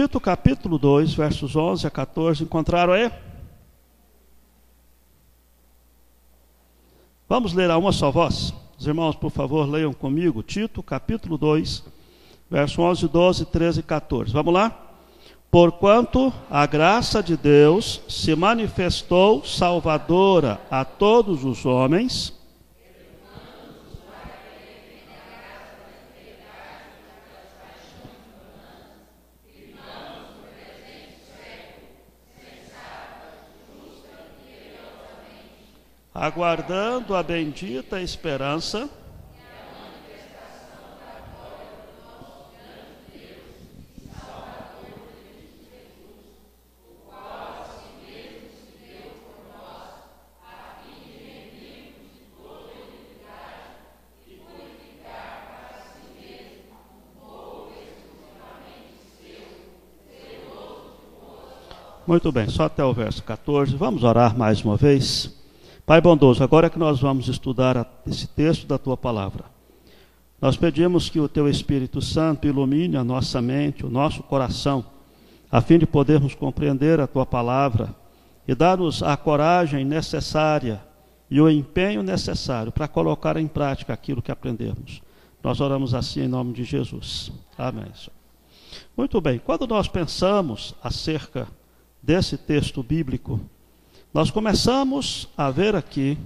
Tito capítulo 2, versos 11 a 14, encontraram aí? Vamos ler a uma só voz? Os irmãos, por favor, leiam comigo. Tito capítulo 2, versos 11, 12, 13 e 14. Vamos lá? Porquanto a graça de Deus se manifestou salvadora a todos os homens, aguardando a bendita esperança Muito bem, só até o verso 14. Vamos orar mais uma vez. Pai bondoso, agora que nós vamos estudar esse texto da Tua Palavra, nós pedimos que o Teu Espírito Santo ilumine a nossa mente, o nosso coração, a fim de podermos compreender a Tua Palavra e dar-nos a coragem necessária e o empenho necessário para colocar em prática aquilo que aprendemos. Nós oramos assim em nome de Jesus. Amém. Muito bem, quando nós pensamos acerca desse texto bíblico, nós começamos a ver aqui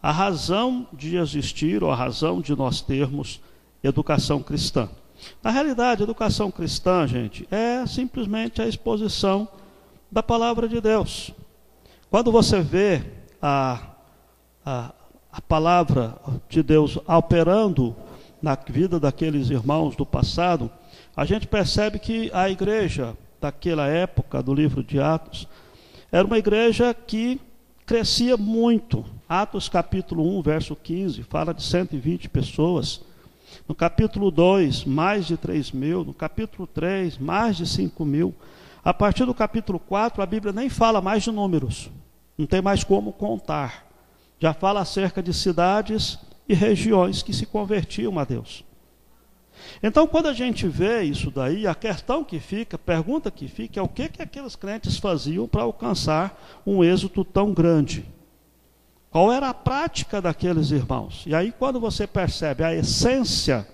a razão de existir, ou a razão de nós termos educação cristã. Na realidade, educação cristã, gente, é simplesmente a exposição da palavra de Deus. Quando você vê a palavra de Deus operando na vida daqueles irmãos do passado, a gente percebe que a igreja daquela época, do livro de Atos, era uma igreja que crescia muito. Atos capítulo 1, verso 15, fala de 120 pessoas. No capítulo 2, mais de 3.000. No capítulo 3, mais de 5.000. A partir do capítulo 4, a Bíblia nem fala mais de números. Não tem mais como contar. Já fala acerca de cidades e regiões que se convertiam a Deus. Então, quando a gente vê isso daí, a questão que fica, a pergunta que fica é o que aqueles crentes faziam para alcançar um êxito tão grande? Qual era a prática daqueles irmãos? E aí, quando você percebe a essência,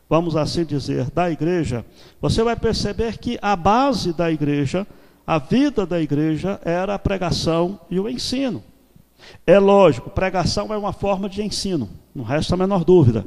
vamos assim dizer, da igreja, você vai perceber que a base da igreja, a vida da igreja, era a pregação e o ensino. É lógico, pregação é uma forma de ensino, não resta a menor dúvida.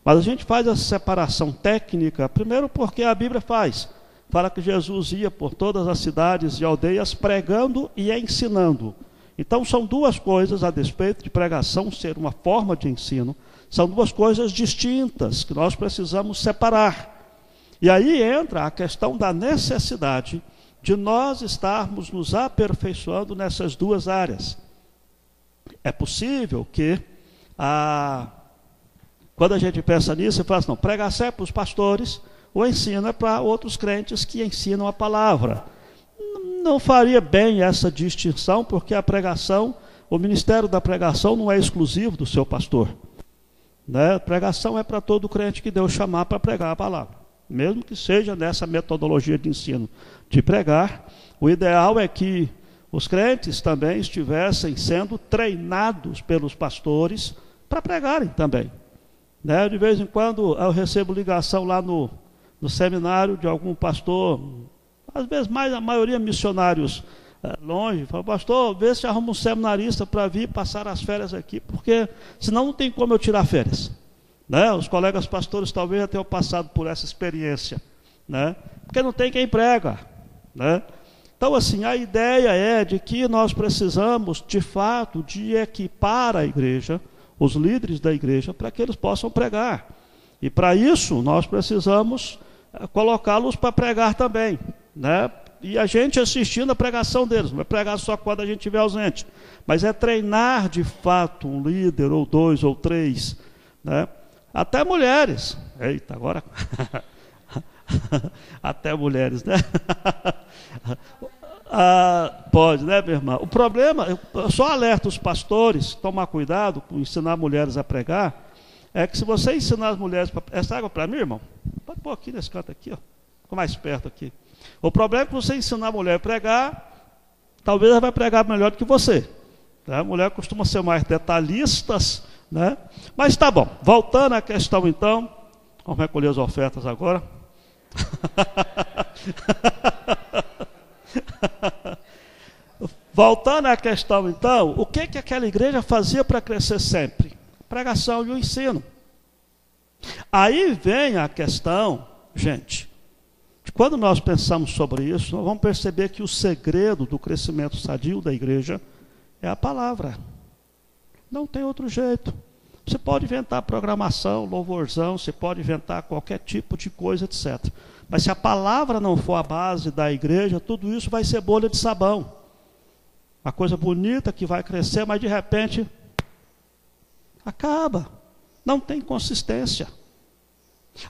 Mas a gente faz essa separação técnica, primeiro porque a Bíblia fala que Jesus ia por todas as cidades e aldeias pregando e ensinando. Então são duas coisas, a despeito de pregação ser uma forma de ensino, são duas coisas distintas que nós precisamos separar. E aí entra a questão da necessidade de nós estarmos nos aperfeiçoando nessas duas áreas. É possível que quando a gente pensa nisso, você fala assim, não, pregação é para os pastores, o ensino é para outros crentes que ensinam a palavra. Não faria bem essa distinção, porque a pregação, o ministério da pregação não é exclusivo do seu pastor. Né? A pregação é para todo crente que Deus chamar para pregar a palavra. Mesmo que seja nessa metodologia de ensino de pregar, o ideal é que os crentes também estivessem sendo treinados pelos pastores para pregarem também. Né? De vez em quando eu recebo ligação lá no seminário de algum pastor, às vezes a maioria missionários longe, fala, pastor, vê se arruma um seminarista para vir passar as férias aqui, porque senão não tem como eu tirar férias. Né? Os colegas pastores talvez já tenham passado por essa experiência, né? Porque não tem quem prega. Né? Então, assim, a ideia é de que nós precisamos, de fato, de equipar a igreja, os líderes da igreja, para que eles possam pregar. E para isso, nós precisamos colocá-los para pregar também. Né? E a gente assistindo a pregação deles, não é pregar só quando a gente estiver ausente, mas é treinar de fato um líder, ou dois, ou três. Né? Até mulheres. Eita, agora... Até mulheres, né? Pode, né, minha irmã? O problema, eu só alerto os pastores, tomar cuidado com ensinar mulheres a pregar, é que se você ensinar as mulheres, essa água para mim, irmão, pode pôr aqui nesse canto aqui, ó. fica mais perto aqui. O problema é que você ensinar a mulher a pregar, talvez ela vai pregar melhor do que você. Né? A mulher costuma ser mais detalhistas, né? Mas tá bom, voltando à questão então, vamos recolher as ofertas agora. Voltando à questão então, o que aquela igreja fazia para crescer sempre? Pregação e o ensino. Aí vem a questão, gente, de quando nós pensamos sobre isso, nós vamos perceber que o segredo do crescimento sadio da igreja é a palavra. Não tem outro jeito. Você pode inventar programação, louvorzão, você pode inventar qualquer tipo de coisa, etc. Mas se a palavra não for a base da igreja, tudo isso vai ser bolha de sabão. Uma coisa bonita que vai crescer, mas de repente acaba. Não tem consistência.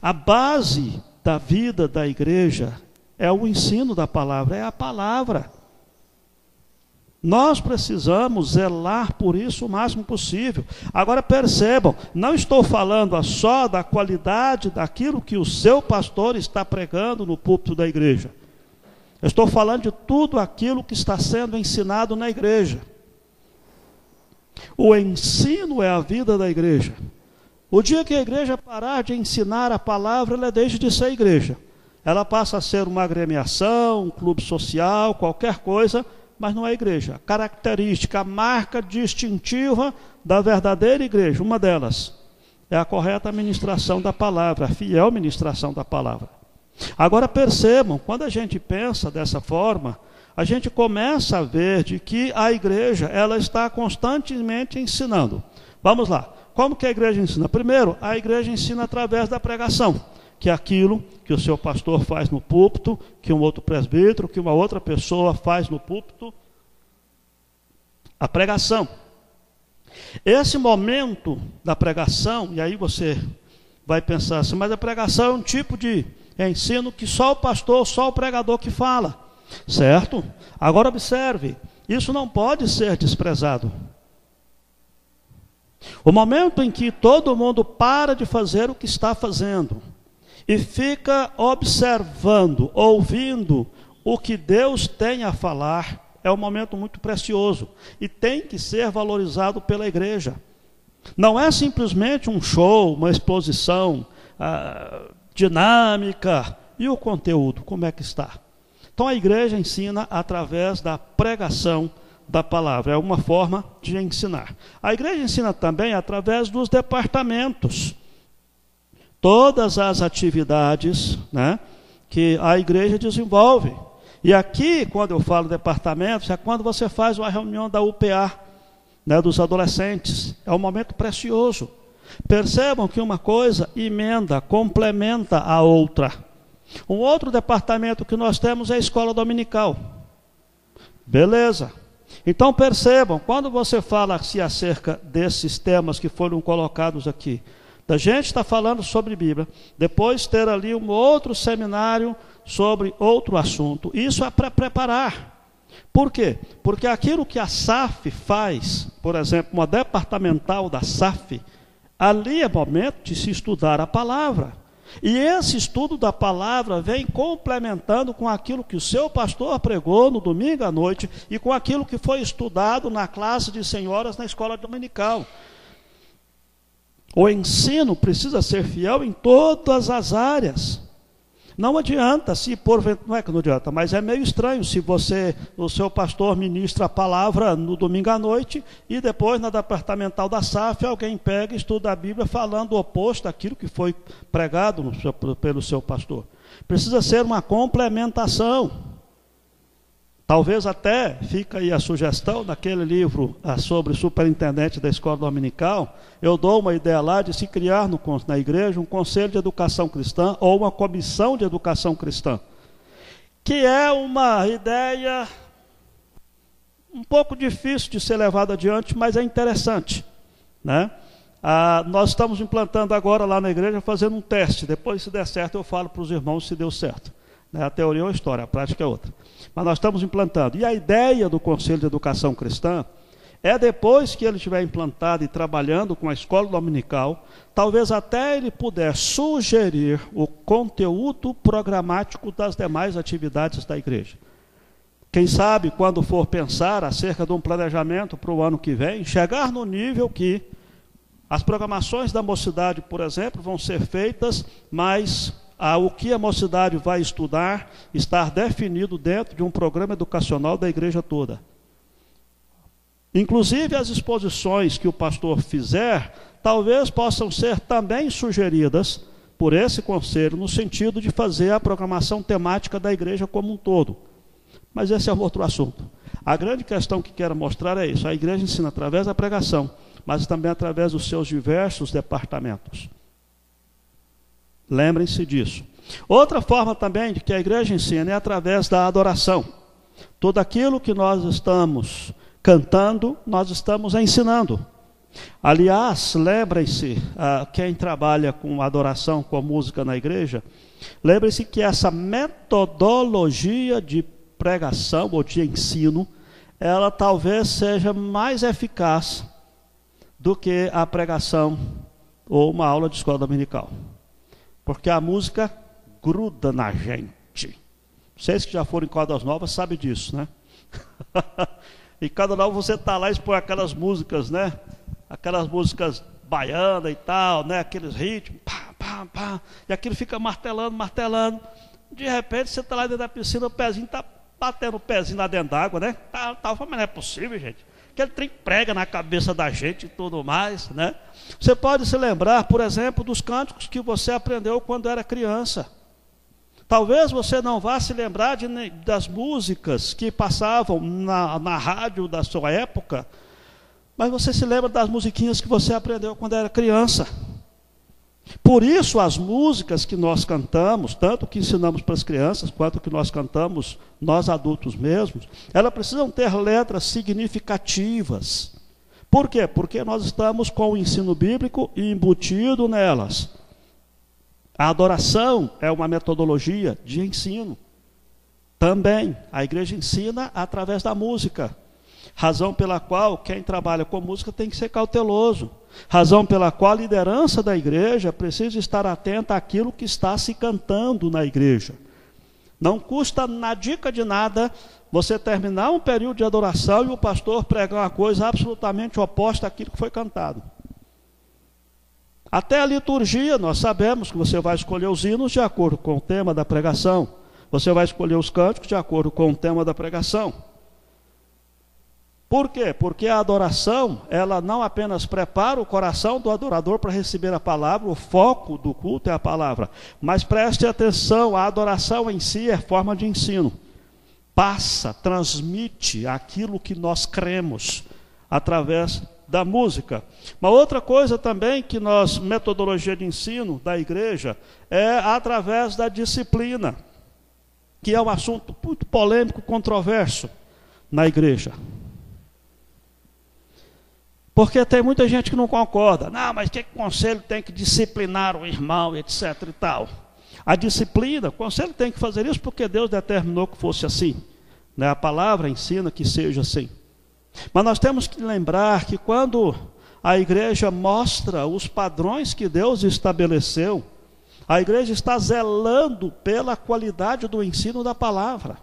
A base da vida da igreja é o ensino da palavra, é a palavra. Nós precisamos zelar por isso o máximo possível. Agora percebam, não estou falando só da qualidade daquilo que o seu pastor está pregando no púlpito da igreja. Eu estou falando de tudo aquilo que está sendo ensinado na igreja. O ensino é a vida da igreja. O dia que a igreja parar de ensinar a palavra, ela deixa de ser igreja. Ela passa a ser uma agremiação, um clube social, qualquer coisa, mas não é igreja. A característica, a marca distintiva da verdadeira igreja, uma delas, é a correta ministração da palavra, a fiel ministração da palavra. Agora percebam, quando a gente pensa dessa forma, a gente começa a ver de que a igreja, ela está constantemente ensinando. Vamos lá, como que a igreja ensina? Primeiro, a igreja ensina através da pregação, que é aquilo que o seu pastor faz no púlpito, que um outro presbítero, que uma outra pessoa faz no púlpito, a pregação. Esse momento da pregação, e aí você vai pensar assim, mas a pregação é um tipo de ensino que só o pastor, só o pregador que fala, certo? Agora observe, isso não pode ser desprezado. O momento em que todo mundo para de fazer o que está fazendo e fica observando, ouvindo o que Deus tem a falar, é um momento muito precioso e tem que ser valorizado pela igreja. Não é simplesmente um show, uma exposição dinâmica. E o conteúdo, como é que está? Então a igreja ensina através da pregação da palavra, é uma forma de ensinar. A igreja ensina também através dos departamentos. Todas as atividades, né, que a igreja desenvolve. E aqui, quando eu falo departamentos, é quando você faz uma reunião da UPA, né, dos adolescentes. É um momento precioso. Percebam que uma coisa emenda, complementa a outra. Um outro departamento que nós temos é a escola dominical. Beleza. Então percebam, quando você fala-se acerca desses temas que foram colocados aqui, da gente está falando sobre Bíblia, depois ter ali um outro seminário sobre outro assunto. Isso é para preparar. Por quê? Porque aquilo que a SAF faz, por exemplo, uma departamental da SAF, ali é momento de se estudar a palavra. E esse estudo da palavra vem complementando com aquilo que o seu pastor pregou no domingo à noite e com aquilo que foi estudado na classe de senhoras na escola dominical. O ensino precisa ser fiel em todas as áreas. Não adianta, se porventura, não é que não adianta, mas é meio estranho se o seu pastor ministra a palavra no domingo à noite e depois na departamental da SAF alguém pega e estuda a Bíblia falando o oposto daquilo que foi pregado pelo seu pastor. Precisa ser uma complementação. Talvez até, fica aí a sugestão, naquele livro sobre superintendente da escola dominical, eu dou uma ideia lá de se criar na igreja um conselho de educação cristã ou uma comissão de educação cristã, que é uma ideia um pouco difícil de ser levada adiante, mas é interessante, né? Nós estamos implantando agora lá na igreja, fazendo um teste, depois se der certo eu falo para os irmãos se deu certo. A teoria é uma história, a prática é outra. Mas nós estamos implantando. E a ideia do Conselho de Educação Cristã É depois que ele estiver implantado e trabalhando com a escola dominical, talvez até ele puder sugerir o conteúdo programático das demais atividades da igreja. Quem sabe, quando for pensar acerca de um planejamento para o ano que vem, chegar no nível que as programações da mocidade, por exemplo, vão ser feitas, mas o que a mocidade vai estudar estar definido dentro de um programa educacional da igreja toda. Inclusive as exposições que o pastor fizer, talvez possam ser também sugeridas por esse conselho, no sentido de fazer a programação temática da igreja como um todo. Mas esse é um outro assunto. A grande questão que quero mostrar é isso: a igreja ensina através da pregação, mas também através dos seus diversos departamentos. Lembrem-se disso. Outra forma também de que a igreja ensina é através da adoração. Tudo aquilo que nós estamos cantando, nós estamos ensinando. Aliás, lembrem-se, quem trabalha com adoração, com música na igreja, lembrem-se que essa metodologia de pregação ou de ensino, ela talvez seja mais eficaz do que a pregação ou uma aula de escola dominical. Porque a música gruda na gente. Vocês que já foram em Caldas Novas sabem disso, né? E cada nova você está lá e expõe aquelas músicas, né? Aquelas músicas baianas e tal, né? Aqueles ritmos, pá, pá, pá. E aquilo fica martelando, martelando. De repente você está lá dentro da piscina, o pezinho está batendo o pezinho lá dentro d'água, né? Mas não é possível, gente. Aquele trem prega na cabeça da gente e tudo mais, né? Você pode se lembrar, por exemplo, dos cânticos que você aprendeu quando era criança. Talvez você não vá se lembrar das músicas que passavam na rádio da sua época, mas você se lembra das musiquinhas que você aprendeu quando era criança. Por isso, as músicas que nós cantamos, tanto que ensinamos para as crianças, quanto que nós cantamos, nós adultos mesmos, elas precisam ter letras significativas. Por quê? Porque nós estamos com o ensino bíblico embutido nelas. A adoração é uma metodologia de ensino. Também, a igreja ensina através da música. Razão pela qual quem trabalha com música tem que ser cauteloso. Razão pela qual a liderança da igreja precisa estar atenta àquilo que está se cantando na igreja. Não custa na dica de nada você terminar um período de adoração e o pastor pregar uma coisa absolutamente oposta àquilo que foi cantado. Até a liturgia, nós sabemos que você vai escolher os hinos de acordo com o tema da pregação. Você vai escolher os cânticos de acordo com o tema da pregação. Por quê? Porque a adoração, ela não apenas prepara o coração do adorador para receber a palavra, o foco do culto é a palavra. Mas preste atenção, a adoração em si é forma de ensino. Passa, transmite aquilo que nós cremos através da música. Uma outra coisa também que nós, metodologia de ensino da igreja, é através da disciplina, que é um assunto muito polêmico, controverso na igreja. Porque tem muita gente que não concorda. Não, mas que o conselho tem que disciplinar o irmão, etc. e tal. A disciplina, o conselho tem que fazer isso porque Deus determinou que fosse assim. Né? A palavra ensina que seja assim. Mas nós temos que lembrar que quando a igreja mostra os padrões que Deus estabeleceu, a igreja está zelando pela qualidade do ensino da palavra.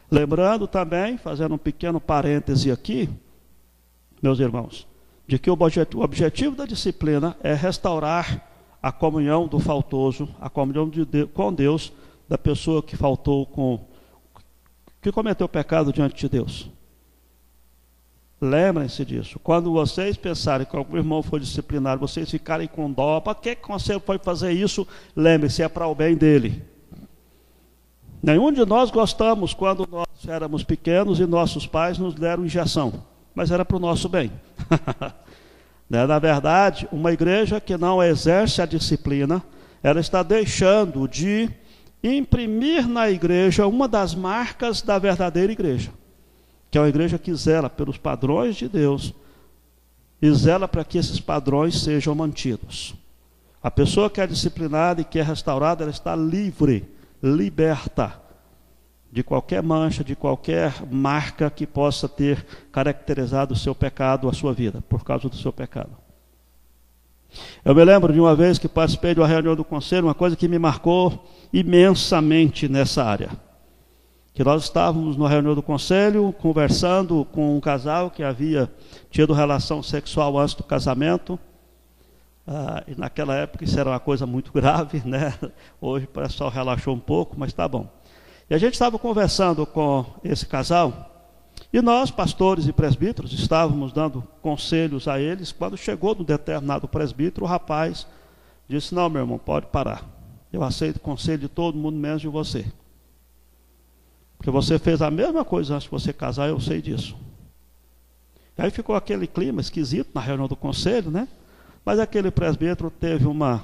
Lembrando também, fazendo um pequeno parêntese aqui, meus irmãos, de que o objetivo da disciplina é restaurar a comunhão do faltoso, a comunhão com Deus, da pessoa que faltou que cometeu pecado diante de Deus. Lembrem-se disso. Quando vocês pensarem que algum irmão foi disciplinado, vocês ficarem com dó, para que o conselho foi fazer isso? Lembre-se, é para o bem dele. Nenhum de nós gostamos quando nós éramos pequenos e nossos pais nos deram injeção, mas era para o nosso bem. Na verdade, uma igreja que não exerce a disciplina, ela está deixando de imprimir na igreja uma das marcas da verdadeira igreja, que é uma igreja que zela pelos padrões de Deus e zela para que esses padrões sejam mantidos. A pessoa que é disciplinada e que é restaurada, ela está livre, liberta de qualquer mancha, de qualquer marca que possa ter caracterizado o seu pecado, a sua vida, por causa do seu pecado. Eu me lembro de uma vez que participei de uma reunião do conselho, uma coisa que me marcou imensamente nessa área. Que nós estávamos na reunião do conselho, conversando com um casal que havia tido relação sexual antes do casamento. E naquela época isso era uma coisa muito grave, né? Hoje o pessoal relaxou um pouco, mas está bom. E a gente estava conversando com esse casal, e nós, pastores e presbíteros, estávamos dando conselhos a eles. Quando chegou no determinado presbítero, o rapaz disse: não, meu irmão, pode parar. Eu aceito o conselho de todo mundo, menos de você. Porque você fez a mesma coisa antes de você casar, eu sei disso. Aí ficou aquele clima esquisito na reunião do conselho, né? Mas aquele presbítero teve uma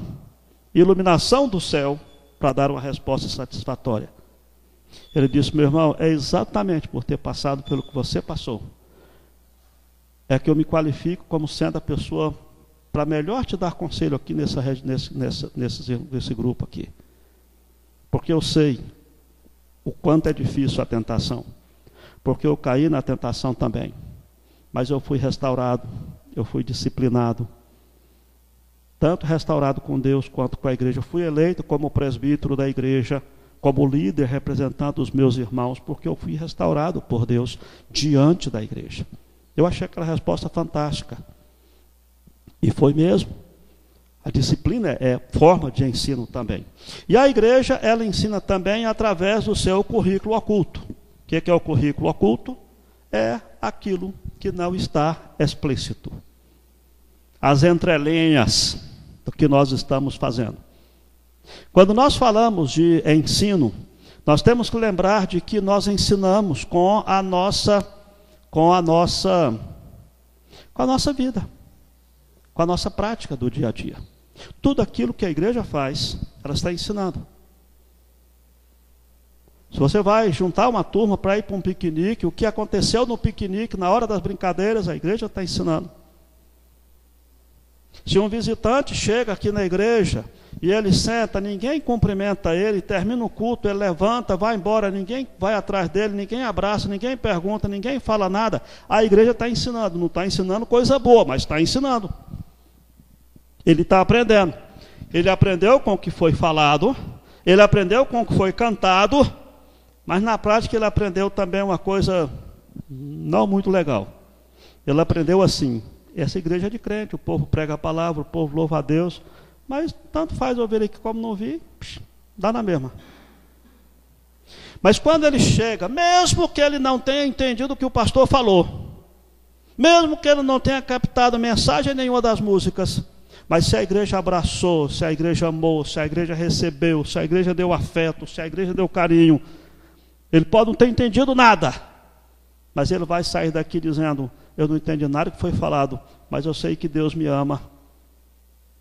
iluminação do céu para dar uma resposta satisfatória. Ele disse: meu irmão, é exatamente por ter passado pelo que você passou, é que eu me qualifico como sendo a pessoa para melhor te dar conselho aqui nesse grupo aqui. Porque eu sei o quanto é difícil a tentação. Porque eu caí na tentação também. Mas eu fui restaurado, eu fui disciplinado. Tanto restaurado com Deus quanto com a igreja. Eu fui eleito como presbítero da igreja, como líder representando os meus irmãos, porque eu fui restaurado por Deus diante da igreja. Eu achei aquela resposta fantástica. E foi mesmo. A disciplina é forma de ensino também. E a igreja, ela ensina também através do seu currículo oculto. O que é o currículo oculto? É aquilo que não está explícito. As entrelinhas do que nós estamos fazendo. Quando nós falamos de ensino, nós temos que lembrar de que nós ensinamos com a nossa vida, com a nossa prática do dia a dia. Tudo aquilo que a igreja faz, ela está ensinando. Se você vai juntar uma turma para ir para um piquenique, o que aconteceu no piquenique, na hora das brincadeiras, a igreja está ensinando. Se um visitante chega aqui na igreja e ele senta, ninguém cumprimenta ele, termina o culto, ele levanta, vai embora, ninguém vai atrás dele, ninguém abraça, ninguém pergunta, ninguém fala nada, a igreja está ensinando. Não está ensinando coisa boa, mas está ensinando. Ele está aprendendo. Ele aprendeu com o que foi falado, ele aprendeu com o que foi cantado, mas na prática ele aprendeu também uma coisa não muito legal. Ele aprendeu assim: essa igreja é de crente, o povo prega a palavra, o povo louva a Deus, mas tanto faz ouvir aqui como não ouvir, dá na mesma. Mas quando ele chega, mesmo que ele não tenha entendido o que o pastor falou, mesmo que ele não tenha captado mensagem nenhuma das músicas, mas se a igreja abraçou, se a igreja amou, se a igreja recebeu, se a igreja deu afeto, se a igreja deu carinho, ele pode não ter entendido nada, mas ele vai sair daqui dizendo: eu não entendi nada que foi falado, mas eu sei que Deus me ama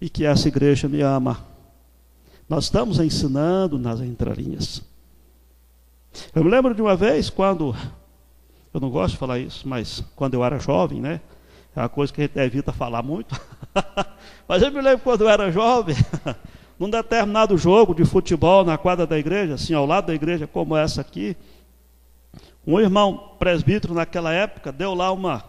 e que essa igreja me ama. Nós estamos ensinando nas entrelinhas. Eu me lembro de uma vez quando, eu não gosto de falar isso, mas quando eu era jovem, né? É uma coisa que a gente evita falar muito. Mas eu me lembro quando eu era jovem, num determinado jogo de futebol na quadra da igreja, assim ao lado da igreja como essa aqui, um irmão presbítero naquela época deu lá uma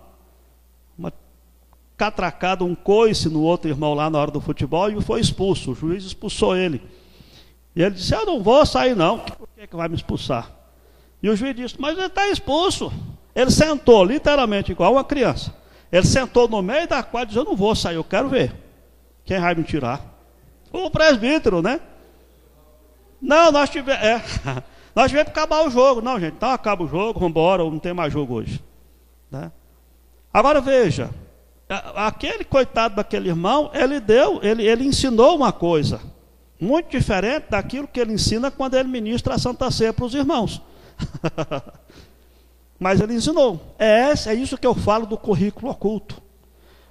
catracada, um coice no outro irmão lá na hora do futebol e foi expulso. O juiz expulsou ele. E ele disse: eu não vou sair não. Por que vai me expulsar? E o juiz disse: mas ele está expulso. Ele sentou literalmente igual uma criança. Ele sentou no meio da quadra e disse: eu não vou sair, eu quero ver. Quem vai me tirar? O presbítero, né? Não, nós tivemos que acabar o jogo. Não, gente, então acaba o jogo, vamos embora, não tem mais jogo hoje, né? Agora veja, aquele coitado daquele irmão, ele ensinou uma coisa muito diferente daquilo que ele ensina quando ele ministra a Santa Ceia para os irmãos. Mas ele ensinou. É isso que eu falo do currículo oculto.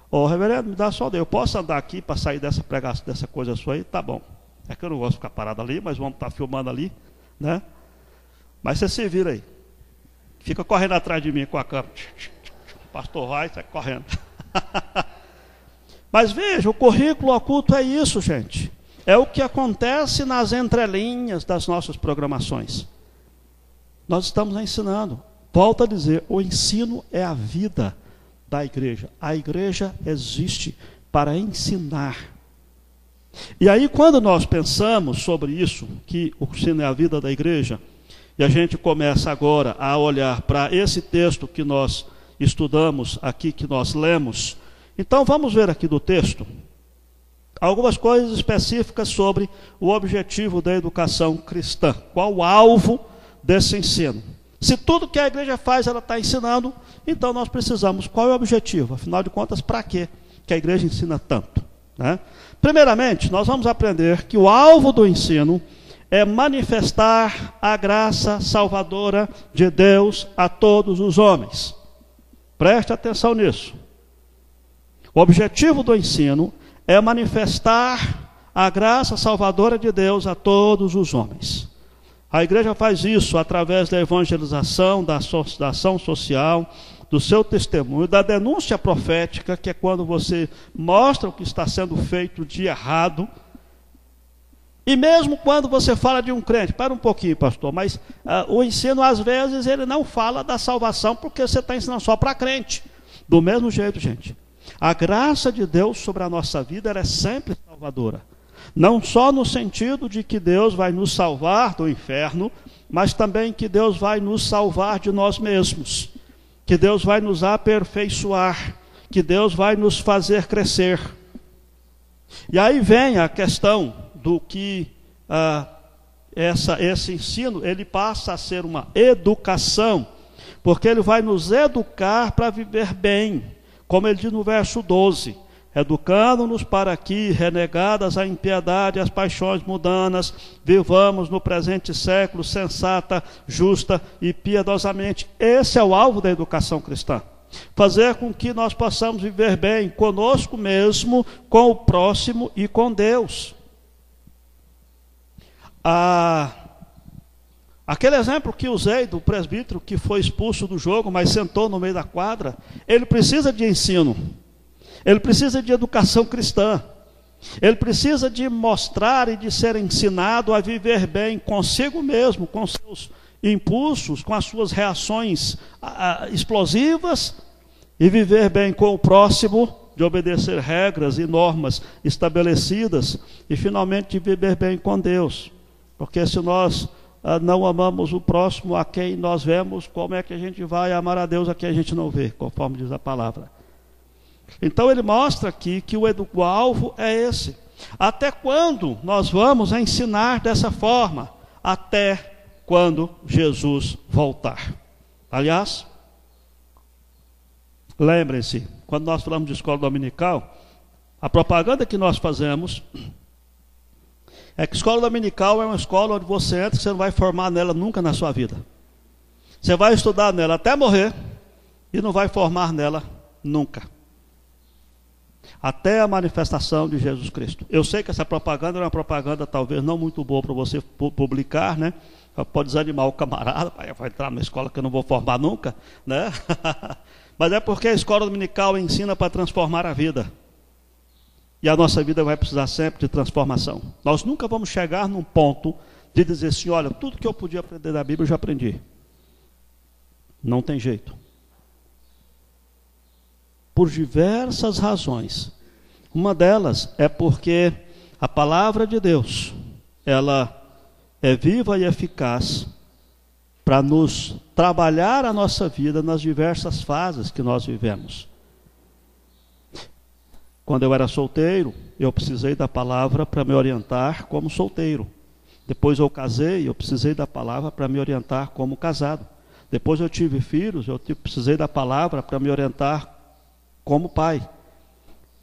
Ô, reverendo, me dá só Deus. Eu posso andar aqui para sair dessa pregação, dessa coisa sua aí? Tá bom. É que eu não gosto de ficar parado ali, mas vamos estar filmando ali, né? Mas você se vira aí. Fica correndo atrás de mim com a câmera. O pastor vai, sai correndo. Mas veja, o currículo oculto é isso, gente. É o que acontece nas entrelinhas das nossas programações. nós estamos ensinando. Volto a dizer, o ensino é a vida da igreja. A igreja existe para ensinar. E aí, quando nós pensamos sobre isso, que o ensino é a vida da igreja, e a gente começa agora a olhar para esse texto que nós estudamos aqui, que nós lemos, então vamos ver aqui do texto algumas coisas específicas sobre o objetivo da educação cristã. Qual o alvo desse ensino? Se tudo que a igreja faz, ela está ensinando, então nós precisamos, qual é o objetivo? Afinal de contas, para quê que a igreja ensina tanto? Né? Primeiramente, nós vamos aprender que o alvo do ensino é manifestar a graça salvadora de Deus a todos os homens. Preste atenção nisso. O objetivo do ensino é manifestar a graça salvadora de Deus a todos os homens. A igreja faz isso através da evangelização, da ação social, do seu testemunho, da denúncia profética, que é quando você mostra o que está sendo feito de errado. E mesmo quando você fala de um crente, para um pouquinho, pastor, mas o ensino às vezes ele não fala da salvação porque você está ensinando só para crente. Do mesmo jeito, gente, a graça de Deus sobre a nossa vida ela é sempre salvadora. Não só no sentido de que Deus vai nos salvar do inferno, mas também que Deus vai nos salvar de nós mesmos, que Deus vai nos aperfeiçoar, que Deus vai nos fazer crescer. E aí vem a questão do que esse ensino, ele passa a ser uma educação, porque ele vai nos educar para viver bem, como ele diz no verso 12, educando-nos para que, renegadas a impiedade e as paixões mundanas, vivamos no presente século sensata, justa e piedosamente. Esse é o alvo da educação cristã. Fazer com que nós possamos viver bem conosco mesmo, com o próximo e com Deus. Aquele exemplo que usei do presbítero que foi expulso do jogo, mas sentou no meio da quadra, ele precisa de ensino. Ele precisa de educação cristã. Ele precisa de mostrar e de ser ensinado a viver bem consigo mesmo, com seus impulsos, com as suas reações explosivas, e viver bem com o próximo, de obedecer regras e normas estabelecidas, e finalmente de viver bem com Deus. Porque se nós não amamos o próximo a quem nós vemos, como é que a gente vai amar a Deus a quem a gente não vê, conforme diz a palavra? Então ele mostra aqui que o alvo é esse. Até quando nós vamos ensinar dessa forma? Até quando Jesus voltar. Aliás, lembrem-se, quando nós falamos de escola dominical, a propaganda que nós fazemos é que escola dominical é uma escola onde você entra e você não vai formar nela nunca na sua vida. Você vai estudar nela até morrer e não vai formar nela nunca. Até a manifestação de Jesus Cristo. Eu sei que essa propaganda é uma propaganda talvez não muito boa para você publicar, né? Pode desanimar o camarada, vai entrar numa escola que eu não vou formar nunca, né? Mas é porque a escola dominical ensina para transformar a vida. E a nossa vida vai precisar sempre de transformação. Nós nunca vamos chegar num ponto de dizer assim, olha, tudo que eu podia aprender da Bíblia eu já aprendi. Não tem jeito. Por diversas razões. Uma delas é porque a palavra de Deus, ela é viva e eficaz para nos trabalhar a nossa vida nas diversas fases que nós vivemos. Quando eu era solteiro, eu precisei da palavra para me orientar como solteiro. Depois eu casei, eu precisei da palavra para me orientar como casado. Depois eu tive filhos, eu precisei da palavra para me orientar como pai.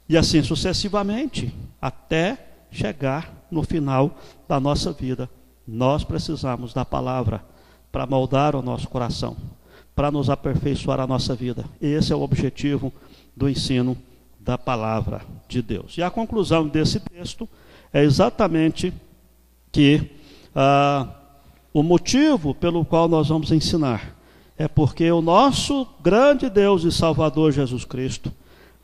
E assim sucessivamente, até chegar no final da nossa vida. Nós precisamos da palavra para moldar o nosso coração, para nos aperfeiçoar a nossa vida. Esse é o objetivo do ensino da palavra de Deus. E a conclusão desse texto é exatamente que o motivo pelo qual nós vamos ensinar é porque o nosso grande Deus e Salvador Jesus Cristo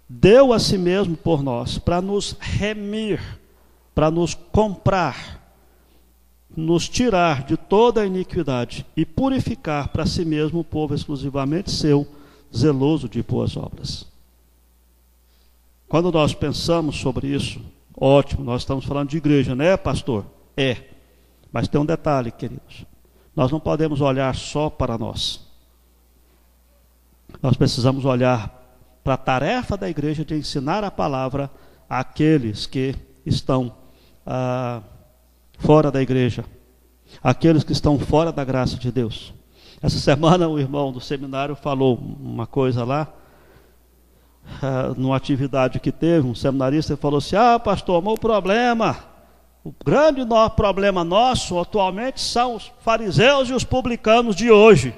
deu a si mesmo por nós, para nos remir, para nos comprar, nos tirar de toda a iniquidade e purificar para si mesmo um povo exclusivamente seu, zeloso de boas obras. Quando nós pensamos sobre isso, ótimo, nós estamos falando de igreja, né, pastor? É, mas tem um detalhe, queridos. Nós não podemos olhar só para nós. Nós precisamos olhar para a tarefa da igreja de ensinar a palavra àqueles que estão fora da igreja, aqueles que estão fora da graça de Deus. Essa semana o irmão do seminário falou uma coisa lá, numa atividade que teve, um seminarista falou assim: pastor, mas o grande problema nosso atualmente são os fariseus e os publicanos de hoje.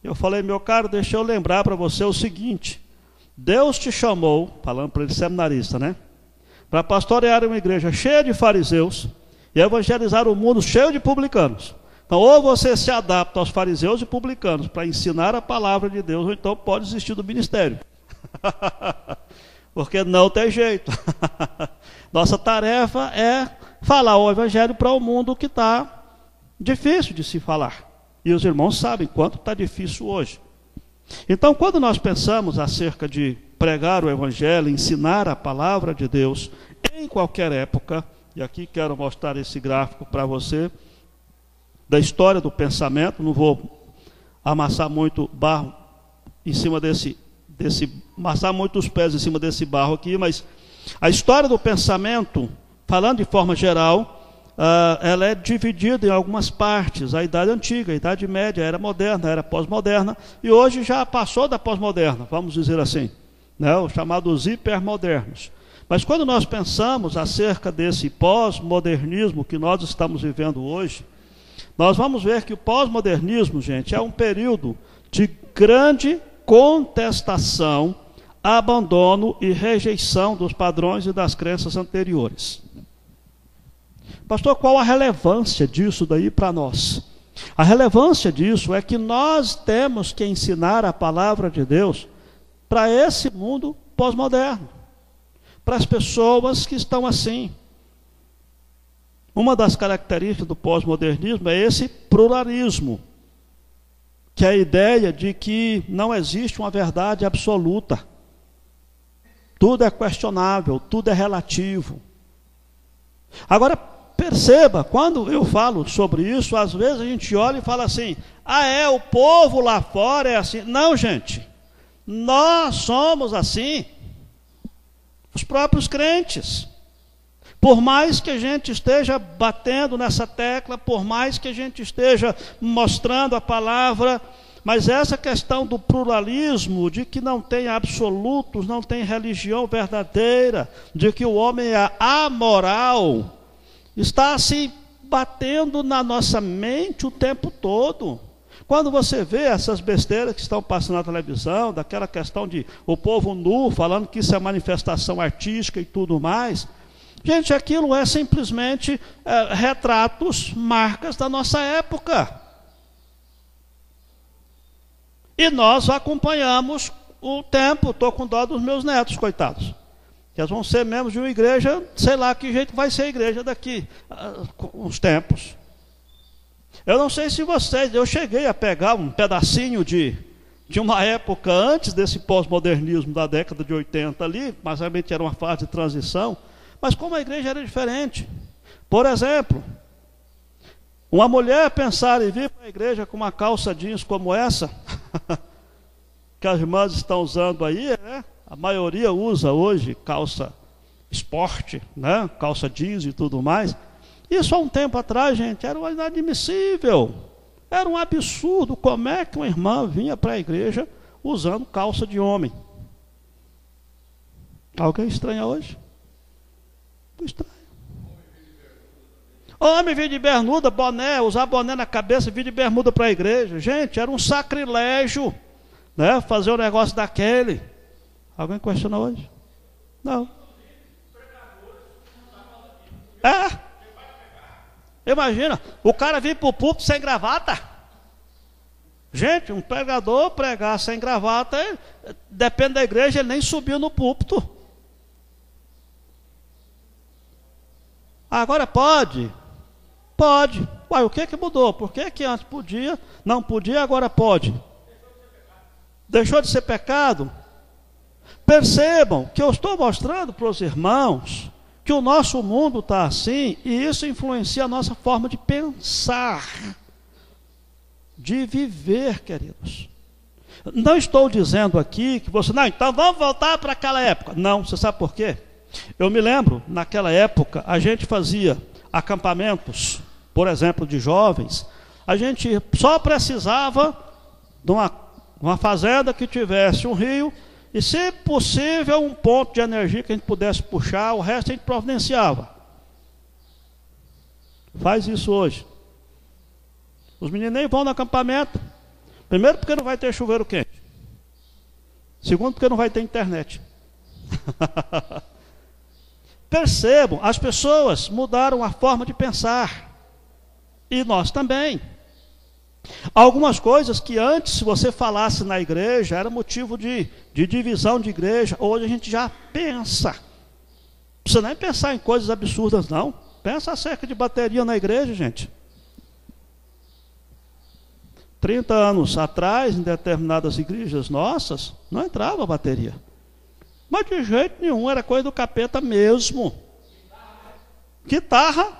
Eu falei: meu caro, deixa eu lembrar para você o seguinte: Deus te chamou, falando para ele, seminarista, né, para pastorear uma igreja cheia de fariseus e evangelizar o mundo cheio de publicanos. Então, ou você se adapta aos fariseus e publicanos para ensinar a palavra de Deus, ou então pode desistir do ministério. Porque não tem jeito. Nossa tarefa é falar o evangelho para o mundo que está difícil de se falar. E os irmãos sabem quanto está difícil hoje. Então, quando nós pensamos acerca de pregar o evangelho, ensinar a palavra de Deus em qualquer época, e aqui quero mostrar esse gráfico para você, da história do pensamento, não vou amassar muito barro em cima amassar muito os pés em cima desse barro aqui, mas a história do pensamento, falando de forma geral, ela é dividida em algumas partes: a Idade Antiga, a Idade Média, a Era Moderna, a Era Pós-Moderna, e hoje já passou da Pós-Moderna, vamos dizer assim, né, os chamados hipermodernos. Mas quando nós pensamos acerca desse pós-modernismo que nós estamos vivendo hoje, nós vamos ver que o pós-modernismo, gente, é um período de grande contestação, abandono e rejeição dos padrões e das crenças anteriores. Pastor, qual a relevância disso daí para nós? A relevância disso é que nós temos que ensinar a palavra de Deus para esse mundo pós-moderno, para as pessoas que estão assim. Uma das características do pós-modernismo é esse pluralismo, que é a ideia de que não existe uma verdade absoluta. Tudo é questionável, tudo é relativo. Agora, perceba, quando eu falo sobre isso, às vezes a gente olha e fala assim: o povo lá fora é assim. Não, gente, nós somos assim, os próprios crentes. Por mais que a gente esteja batendo nessa tecla, por mais que a gente esteja mostrando a palavra, mas essa questão do pluralismo, de que não tem absolutos, não tem religião verdadeira, de que o homem é amoral, está assim batendo na nossa mente o tempo todo. Quando você vê essas besteiras que estão passando na televisão, daquela questão de o povo nu, falando que isso é manifestação artística e tudo mais, gente, aquilo é simplesmente retratos, marcas da nossa época. E nós acompanhamos o tempo. Estou com dó dos meus netos, coitados. Que eles vão ser membros de uma igreja, sei lá que jeito vai ser a igreja daqui uns tempos. Eu não sei se vocês, eu cheguei a pegar um pedacinho de uma época antes desse pós-modernismo da década de 80 ali, mas realmente era uma fase de transição. Mas como a igreja era diferente. Por exemplo, uma mulher pensar em vir para a igreja com uma calça jeans como essa, que as irmãs estão usando aí, né? A maioria usa hoje calça esporte, né? Calça jeans e tudo mais. Isso há um tempo atrás, gente, era inadmissível. Era um absurdo. Como é que uma irmã vinha para a igreja usando calça de homem? Alguém estranha hoje? Estranho. Homem vir de bermuda, boné, usar boné na cabeça, vir de bermuda para a igreja. Gente, era um sacrilégio, né, fazer um negócio daquele. Alguém questiona hoje? Não. Imagina, o cara vir para o púlpito sem gravata. Gente, um pregador pregar sem gravata, depende da igreja, ele nem subiu no púlpito. Agora pode Pode. Uai, o que que mudou? Por que que antes podia, não podia, agora pode? Deixou de ser pecado? Percebam que eu estou mostrando para os irmãos que o nosso mundo está assim, e isso influencia a nossa forma de pensar, de viver, queridos. Não estou dizendo aqui que você, não, então vamos voltar para aquela época. Não, você sabe por quê? Eu me lembro, naquela época, a gente fazia acampamentos, por exemplo, de jovens. A gente só precisava de uma fazenda que tivesse um rio e, se possível, um ponto de energia que a gente pudesse puxar, o resto a gente providenciava. Faz isso hoje. Os meninos nem vão no acampamento. Primeiro, porque não vai ter chuveiro quente. Segundo, porque não vai ter internet. Percebam, as pessoas mudaram a forma de pensar. E nós também. Algumas coisas que antes, se você falasse na igreja, era motivo de divisão de igreja, hoje a gente já pensa. Não precisa nem pensar em coisas absurdas, não. Pensa acerca de bateria na igreja, gente. 30 anos atrás, em determinadas igrejas nossas, não entrava bateria. Mas de jeito nenhum, era coisa do capeta mesmo. Guitarra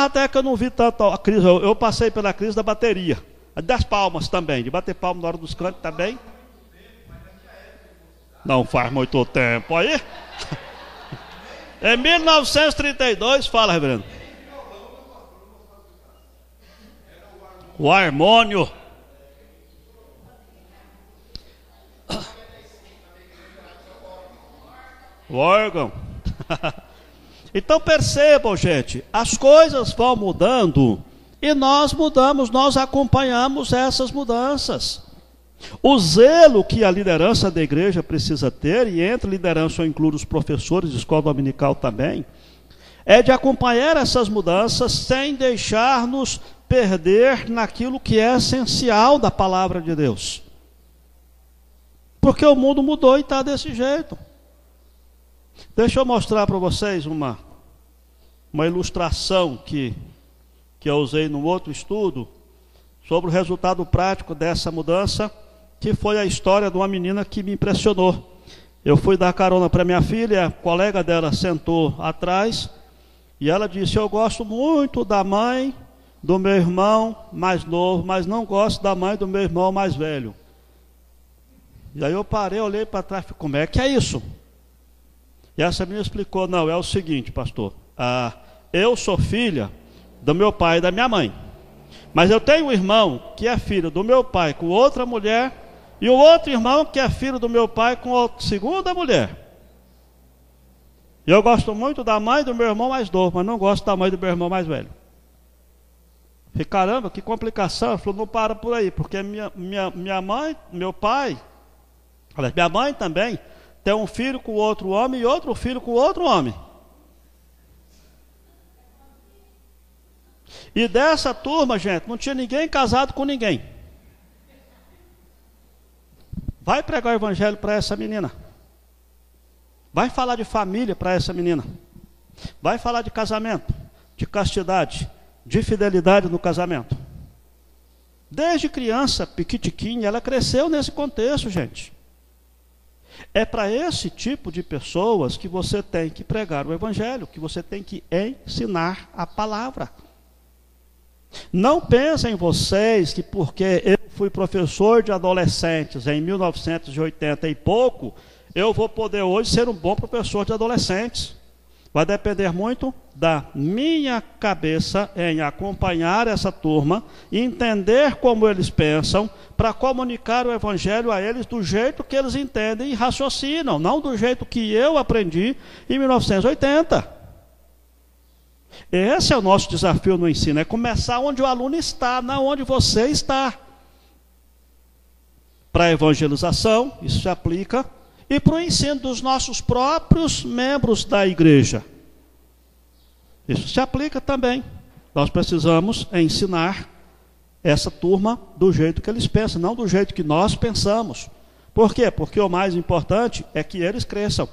até que eu não vi tanto a crise. Eu passei pela crise da bateria. Das palmas também, de bater palma na hora dos cantos também. Não faz muito tempo aí. Em 1932, fala, reverendo. O harmônio. O órgão. Então percebam, gente, as coisas vão mudando e nós mudamos, nós acompanhamos essas mudanças. O zelo que a liderança da igreja precisa ter, e entre liderança eu incluo os professores de escola dominical também, é de acompanhar essas mudanças sem deixar-nos perder naquilo que é essencial da palavra de Deus. Porque o mundo mudou e está desse jeito. Deixa eu mostrar para vocês uma ilustração que eu usei num outro estudo sobre o resultado prático dessa mudança, que foi a história de uma menina que me impressionou. Eu fui dar carona para minha filha, a colega dela sentou atrás e ela disse: eu gosto muito da mãe do meu irmão mais novo, mas não gosto da mãe do meu irmão mais velho. E aí eu parei, olhei para trás e falei: como é que é isso? E essa menina explicou: não, é o seguinte, pastor, eu sou filha do meu pai e da minha mãe, mas eu tenho um irmão que é filho do meu pai com outra mulher, e o outro irmão que é filho do meu pai com outra segunda mulher. E eu gosto muito da mãe do meu irmão mais novo, mas não gosto da mãe do meu irmão mais velho. Falei: caramba, que complicação. Ela falou: não para por aí, porque minha mãe, meu pai, minha mãe também tem um filho com outro homem e outro filho com outro homem. E dessa turma, gente, não tinha ninguém casado com ninguém. Vai pregar o evangelho para essa menina. Vai falar de família para essa menina. Vai falar de casamento, de castidade, de fidelidade no casamento. Desde criança, piquitiquinha, ela cresceu nesse contexto, gente. É para esse tipo de pessoas que você tem que pregar o evangelho, que você tem que ensinar a palavra. Não pensem vocês que porque eu fui professor de adolescentes em 1980 e pouco, eu vou poder hoje ser um bom professor de adolescentes. Vai depender muito da minha cabeça em acompanhar essa turma, entender como eles pensam, para comunicar o evangelho a eles do jeito que eles entendem e raciocinam, não do jeito que eu aprendi em 1980. Esse é o nosso desafio no ensino, é começar onde o aluno está, não onde você está. Para a evangelização, isso se aplica, e para o ensino dos nossos próprios membros da igreja. Isso se aplica também. Nós precisamos ensinar essa turma do jeito que eles pensam, não do jeito que nós pensamos. Por quê? Porque o mais importante é que eles cresçam.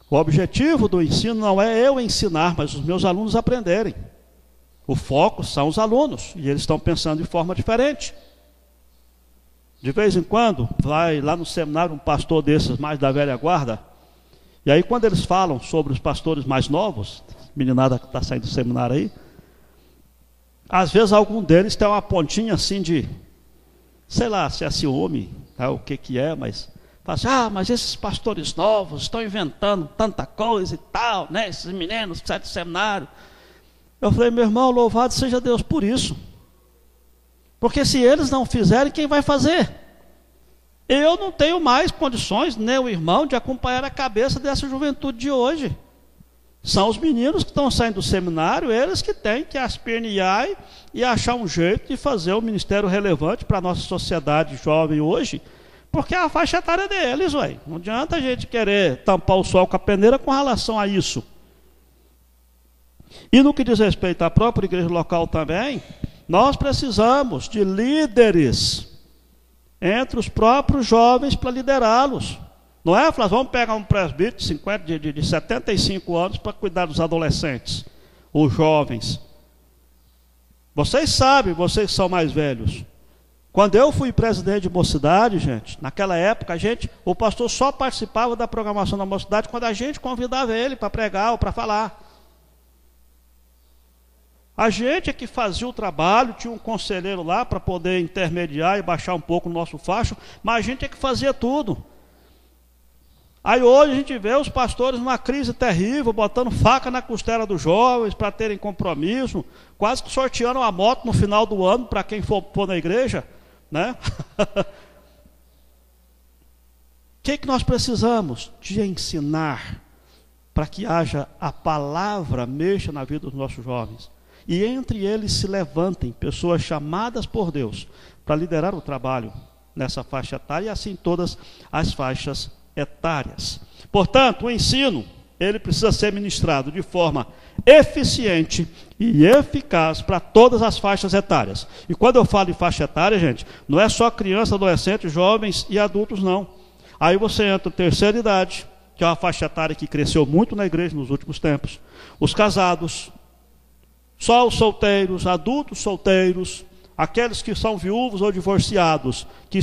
O objetivo do ensino não é eu ensinar, mas os meus alunos aprenderem. O foco são os alunos, e eles estão pensando de forma diferente. De vez em quando, vai lá no seminário um pastor desses, mais da velha guarda, e aí quando eles falam sobre os pastores mais novos, meninada que está saindo do seminário aí, às vezes algum deles tem uma pontinha assim de, sei lá, se é ciúme, o que é, mas fala assim, mas esses pastores novos estão inventando tanta coisa e tal, né? Esses meninos que saem do seminário. Eu falei, meu irmão, louvado seja Deus por isso. Porque se eles não fizerem, quem vai fazer? Eu não tenho mais condições, nem o irmão, de acompanhar a cabeça dessa juventude de hoje. São os meninos que estão saindo do seminário, eles que têm que aspirnear e achar um jeito de fazer o ministério relevante para a nossa sociedade jovem hoje, porque é a faixa etária deles, ué. Não adianta a gente querer tampar o sol com a peneira com relação a isso. E no que diz respeito à própria igreja local também, nós precisamos de líderes entre os próprios jovens para liderá-los. Não é, Flávio? Vamos pegar um presbítero de 75 anos para cuidar dos adolescentes, os jovens. Vocês sabem, vocês que são mais velhos. Quando eu fui presidente de mocidade, gente, naquela época, o pastor só participava da programação da mocidade quando a gente convidava ele para pregar ou para falar. A gente é que fazia o trabalho, tinha um conselheiro lá para poder intermediar e baixar um pouco o nosso facho, mas a gente é que fazia tudo. Aí hoje a gente vê os pastores numa crise terrível, botando faca na costela dos jovens para terem compromisso, quase que sorteando uma moto no final do ano para quem for na igreja, né? O que nós precisamos? De ensinar para que haja a palavra mexa na vida dos nossos jovens. E entre eles se levantem pessoas chamadas por Deus para liderar o trabalho nessa faixa etária e assim todas as faixas etárias. Portanto, o ensino, ele precisa ser ministrado de forma eficiente e eficaz para todas as faixas etárias. E quando eu falo em faixa etária, gente, não é só criança, adolescente, jovens e adultos, não. Aí você entra na terceira idade, que é uma faixa etária que cresceu muito na igreja nos últimos tempos. Os casados, só os solteiros, adultos solteiros, aqueles que são viúvos ou divorciados, que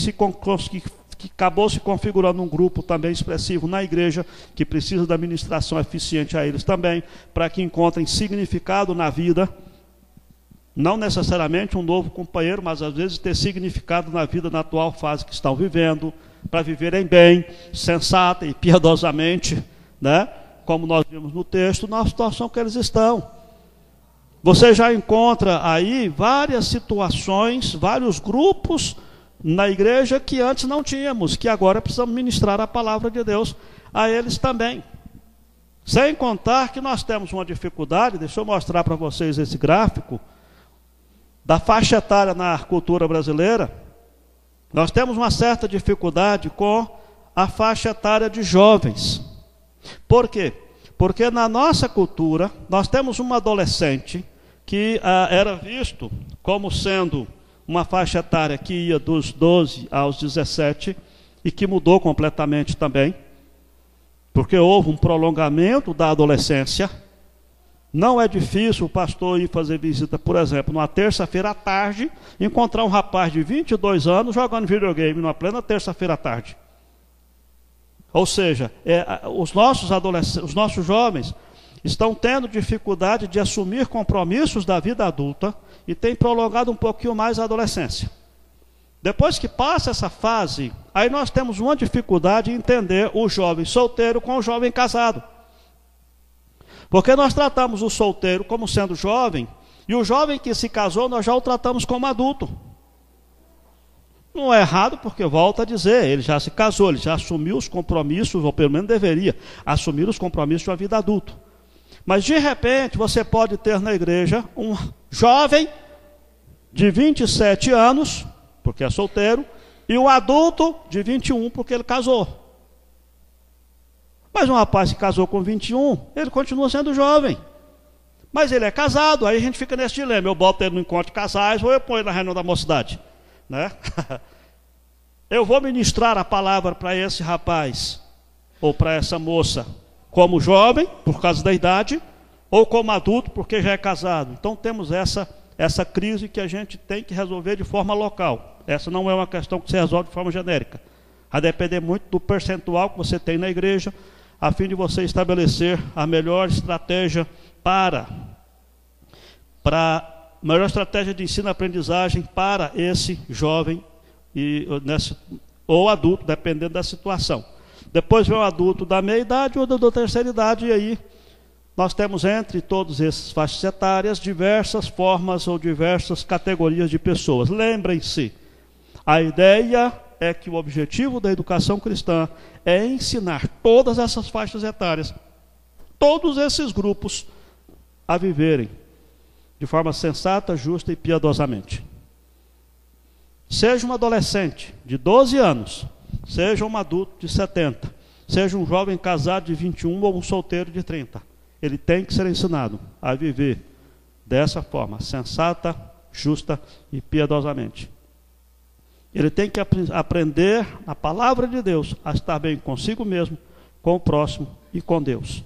acabou se configurando um grupo também expressivo na igreja, que precisa da administração eficiente a eles também, para que encontrem significado na vida, não necessariamente um novo companheiro, mas às vezes ter significado na vida na atual fase que estão vivendo, para viverem bem, sensata e piedosamente, né? Como nós vimos no texto, na situação que eles estão. Você já encontra aí várias situações, vários grupos na igreja que antes não tínhamos, que agora precisamos ministrar a palavra de Deus a eles também. Sem contar que nós temos uma dificuldade, deixa eu mostrar para vocês esse gráfico, da faixa etária na cultura brasileira. Nós temos uma certa dificuldade com a faixa etária de jovens. Por quê? Porque na nossa cultura, nós temos um adolescente que era visto como sendo uma faixa etária que ia dos 12 aos 17 e que mudou completamente também, porque houve um prolongamento da adolescência. Não é difícil o pastor ir fazer visita, por exemplo, numa terça-feira à tarde, encontrar um rapaz de 22 anos jogando videogame numa plena terça-feira à tarde. Ou seja, os nossos adolescentes, os nossos jovens estão tendo dificuldade de assumir compromissos da vida adulta e têm prolongado um pouquinho mais a adolescência. Depois que passa essa fase, aí nós temos uma dificuldade em entender o jovem solteiro com o jovem casado. Porque nós tratamos o solteiro como sendo jovem, e o jovem que se casou nós já o tratamos como adulto. Não é errado, porque volta a dizer, ele já se casou, ele já assumiu os compromissos, ou pelo menos deveria assumir os compromissos de uma vida adulta. Mas de repente você pode ter na igreja um jovem de 27 anos, porque é solteiro, e um adulto de 21, porque ele casou. Mas um rapaz que casou com 21, ele continua sendo jovem. Mas ele é casado, aí a gente fica nesse dilema, eu boto ele no encontro de casais ou eu ponho ele na reunião da mocidade, né? Eu vou ministrar a palavra para esse rapaz ou para essa moça como jovem, por causa da idade, ou como adulto, porque já é casado. Então temos essa crise que a gente tem que resolver de forma local. Essa não é uma questão que se resolve de forma genérica. Vai depender muito do percentual que você tem na igreja, a fim de você estabelecer a melhor estratégia melhor estratégia de ensino-aprendizagem para esse jovem ou adulto, dependendo da situação. Depois vem o adulto da meia-idade ou da terceira idade, e aí nós temos entre todos esses faixas etárias diversas formas ou diversas categorias de pessoas. Lembrem-se, a ideia é que o objetivo da educação cristã é ensinar todas essas faixas etárias, todos esses grupos, a viverem de forma sensata, justa e piedosamente. Seja um adolescente de 12 anos, seja um adulto de 70, seja um jovem casado de 21 ou um solteiro de 30, ele tem que ser ensinado a viver dessa forma, sensata, justa e piedosamente. Ele tem que aprender a palavra de Deus, a estar bem consigo mesmo, com o próximo e com Deus.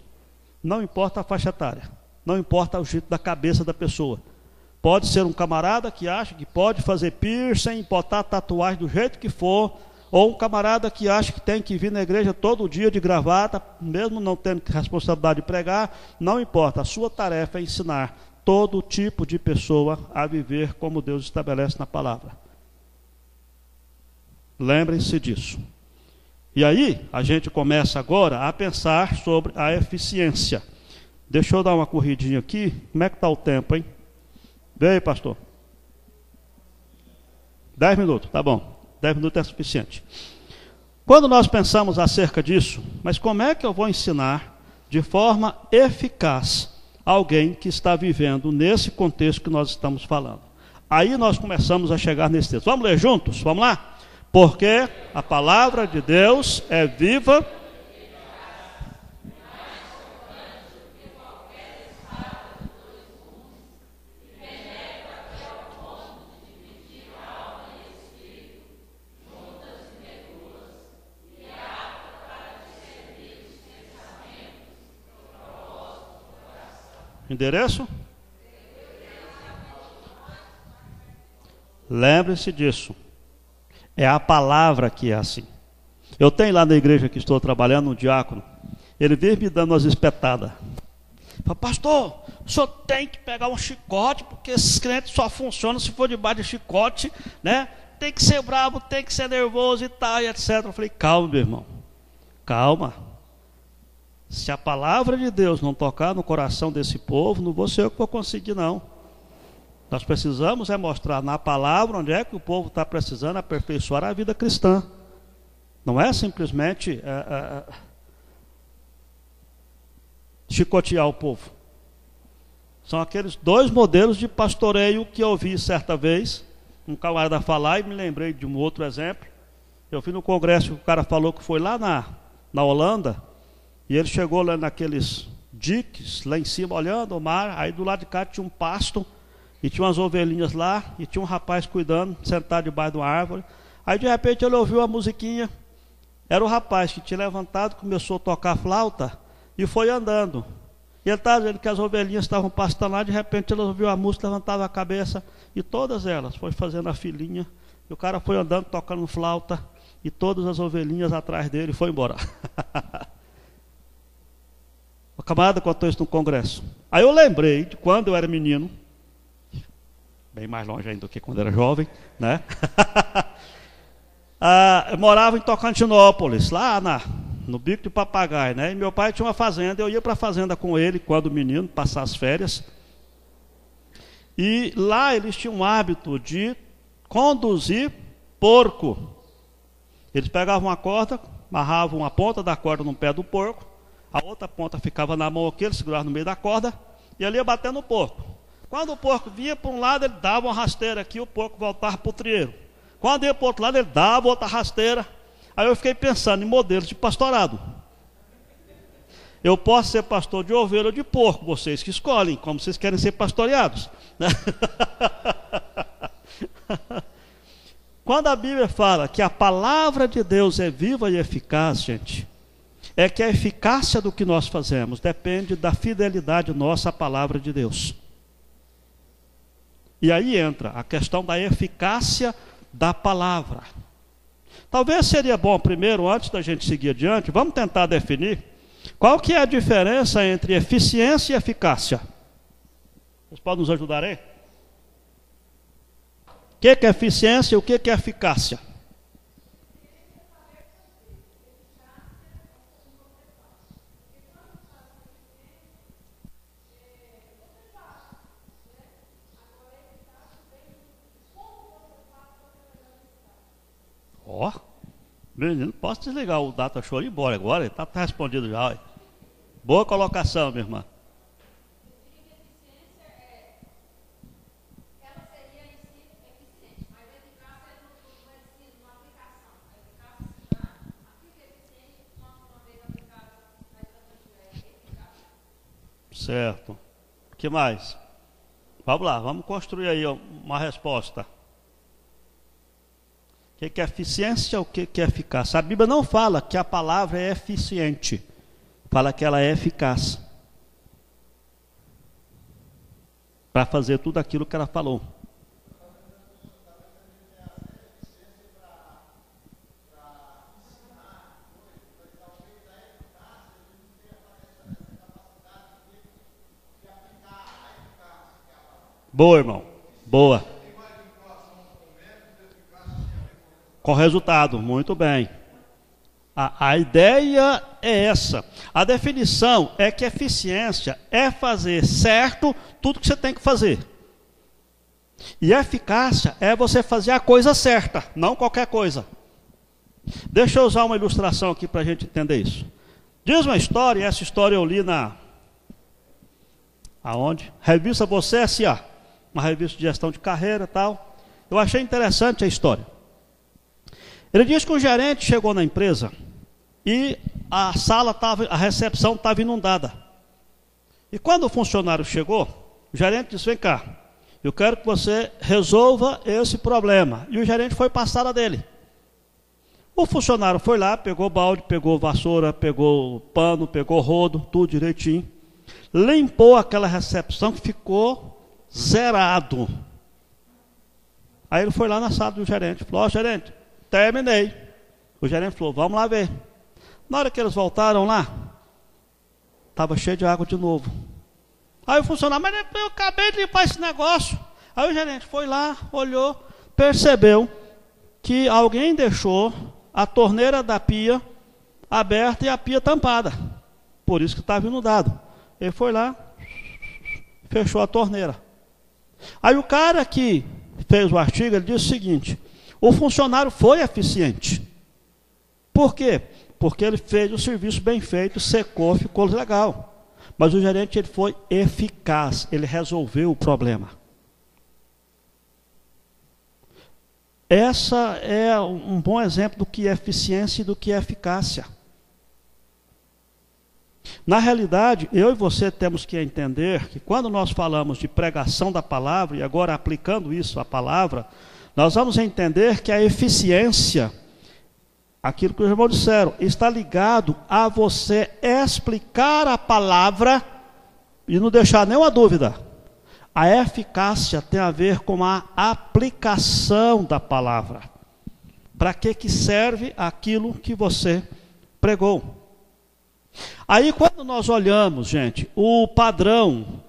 Não importa a faixa etária, não importa o jeito da cabeça da pessoa. Pode ser um camarada que acha que pode fazer piercing, botar tatuagem do jeito que for, ou um camarada que acha que tem que vir na igreja todo dia de gravata, mesmo não tendo responsabilidade de pregar. Não importa, a sua tarefa é ensinar todo tipo de pessoa a viver como Deus estabelece na palavra. Lembrem-se disso. E aí, a gente começa agora a pensar sobre a eficiência. Deixa eu dar uma corridinha aqui. Como é que está o tempo, hein? Vê aí, pastor. 10 minutos, tá bom. 10 minutos é suficiente. Quando nós pensamos acerca disso, mas como é que eu vou ensinar de forma eficaz alguém que está vivendo nesse contexto que nós estamos falando? Aí nós começamos a chegar nesse texto. Vamos ler juntos? Vamos lá? Porque a palavra de Deus é viva. Endereço? Lembre-se disso. É a palavra que é assim. Eu tenho lá na igreja que estou trabalhando um diácono. Ele vive me dando umas espetadas. Fala, pastor, o senhor tem que pegar um chicote, porque esses crentes só funcionam se for debaixo de chicote, né? Tem que ser bravo, tem que ser nervoso e tal, e etc. Eu falei, calma, meu irmão. Calma. Se a palavra de Deus não tocar no coração desse povo, não vou ser eu que vou conseguir, não. Nós precisamos mostrar na palavra onde é que o povo está precisando aperfeiçoar a vida cristã. Não é simplesmente chicotear o povo. São aqueles dois modelos de pastoreio que eu vi certa vez, um camarada falar, e me lembrei de um outro exemplo. Eu fui no congresso que o cara falou que foi lá na Holanda, e ele chegou lá naqueles diques, lá em cima, olhando o mar, aí do lado de cá tinha um pasto, e tinha umas ovelhinhas lá, e tinha um rapaz cuidando, sentado debaixo de uma árvore. Aí de repente ele ouviu a musiquinha, era o rapaz que tinha levantado, começou a tocar flauta, e foi andando. E ele estava dizendo que as ovelhinhas estavam pastando lá, de repente ele ouviu a música, levantava a cabeça, e todas elas foi fazendo a filinha, e o cara foi andando, tocando flauta, e todas as ovelhinhas atrás dele, e foi embora. O camarada contou isso no congresso. Aí eu lembrei de quando eu era menino, bem mais longe ainda do que quando era jovem, né? Eu morava em Tocantinópolis, lá no Bico de Papagaio, né? E meu pai tinha uma fazenda, eu ia para a fazenda com ele, quando menino, passar as férias. E lá eles tinham um hábito de conduzir porco. Eles pegavam uma corda, amarravam a ponta da corda no pé do porco, a outra ponta ficava na mão aqui, ele segurava no meio da corda, e ali ia batendo no porco. Quando o porco vinha para um lado, ele dava uma rasteira aqui, o porco voltava para o trieiro. Quando ia para o outro lado, ele dava outra rasteira. Aí eu fiquei pensando em modelos de pastorado. Eu posso ser pastor de ovelha ou de porco, vocês que escolhem, como vocês querem ser pastoreados. Quando a Bíblia fala que a palavra de Deus é viva e eficaz, gente, é que a eficácia do que nós fazemos depende da fidelidade nossa à palavra de Deus. E aí entra a questão da eficácia da palavra. Talvez seria bom primeiro, antes da gente seguir adiante, vamos tentar definir qual que é a diferença entre eficiência e eficácia. Vocês podem nos ajudar aí? O que é eficiência e o que é eficácia? Ó, menino, posso desligar o data show e ir embora agora? Ele está respondido já. Ó. Boa colocação, minha irmã. Certo. O que mais? Vamos lá, vamos construir aí uma resposta. O que é eficiência ou o que é eficácia? A Bíblia não fala que a palavra é eficiente, fala que ela é eficaz para fazer tudo aquilo que ela falou. Boa, irmão. Boa. Com resultado, muito bem. A ideia é essa. A definição é que eficiência é fazer certo tudo que você tem que fazer. E eficácia é você fazer a coisa certa, não qualquer coisa. Deixa eu usar uma ilustração aqui para a gente entender isso. Diz uma história, e essa história eu li aonde? Revista Você S.A., uma revista de gestão de carreira e tal. Eu achei interessante a história. Ele diz que o gerente chegou na empresa e a recepção estava inundada. E quando o funcionário chegou, o gerente disse: vem cá, eu quero que você resolva esse problema. E o gerente foi para a sala dele. O funcionário foi lá, pegou balde, pegou vassoura, pegou pano, pegou rodo, tudo direitinho. Limpou aquela recepção que ficou zerado. Aí ele foi lá na sala do gerente, falou: ó, gerente, terminei. O gerente falou: vamos lá ver. Na hora que eles voltaram lá, estava cheio de água de novo. Aí o funcionário: mas eu acabei de limpar esse negócio. Aí o gerente foi lá, olhou, percebeu que alguém deixou a torneira da pia aberta e a pia tampada. Por isso que estava inundado. Ele foi lá, fechou a torneira. Aí o cara que fez o artigo, ele disse o seguinte: o funcionário foi eficiente. Por quê? Porque ele fez o serviço bem feito, secou, ficou legal. Mas o gerente, ele foi eficaz, ele resolveu o problema. Essa é um bom exemplo do que é eficiência e do que é eficácia. Na realidade, eu e você temos que entender que quando nós falamos de pregação da palavra, e agora aplicando isso à palavra, nós vamos entender que a eficiência, aquilo que os irmãos disseram, está ligado a você explicar a palavra e não deixar nenhuma dúvida. A eficácia tem a ver com a aplicação da palavra. Para que serve aquilo que você pregou? Aí quando nós olhamos, gente, o padrão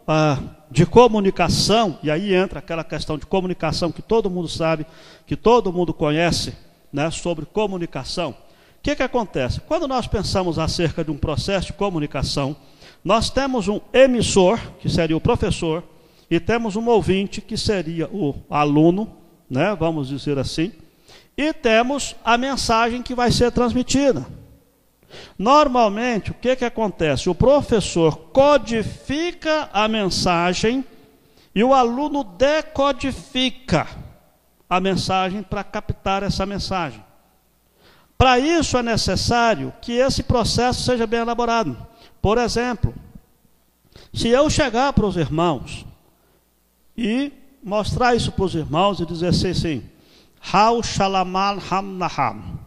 de comunicação, e aí entra aquela questão de comunicação que todo mundo sabe, que todo mundo conhece, né, sobre comunicação. O que acontece? Quando nós pensamos acerca de um processo de comunicação, nós temos um emissor, que seria o professor, e temos um ouvinte, que seria o aluno, né, vamos dizer assim, e temos a mensagem que vai ser transmitida. Normalmente, o que acontece? O professor codifica a mensagem e o aluno decodifica a mensagem para captar essa mensagem. Para isso é necessário que esse processo seja bem elaborado. Por exemplo, se eu chegar para os irmãos e mostrar isso para os irmãos e dizer assim, Hau Shalamal Ham Naham.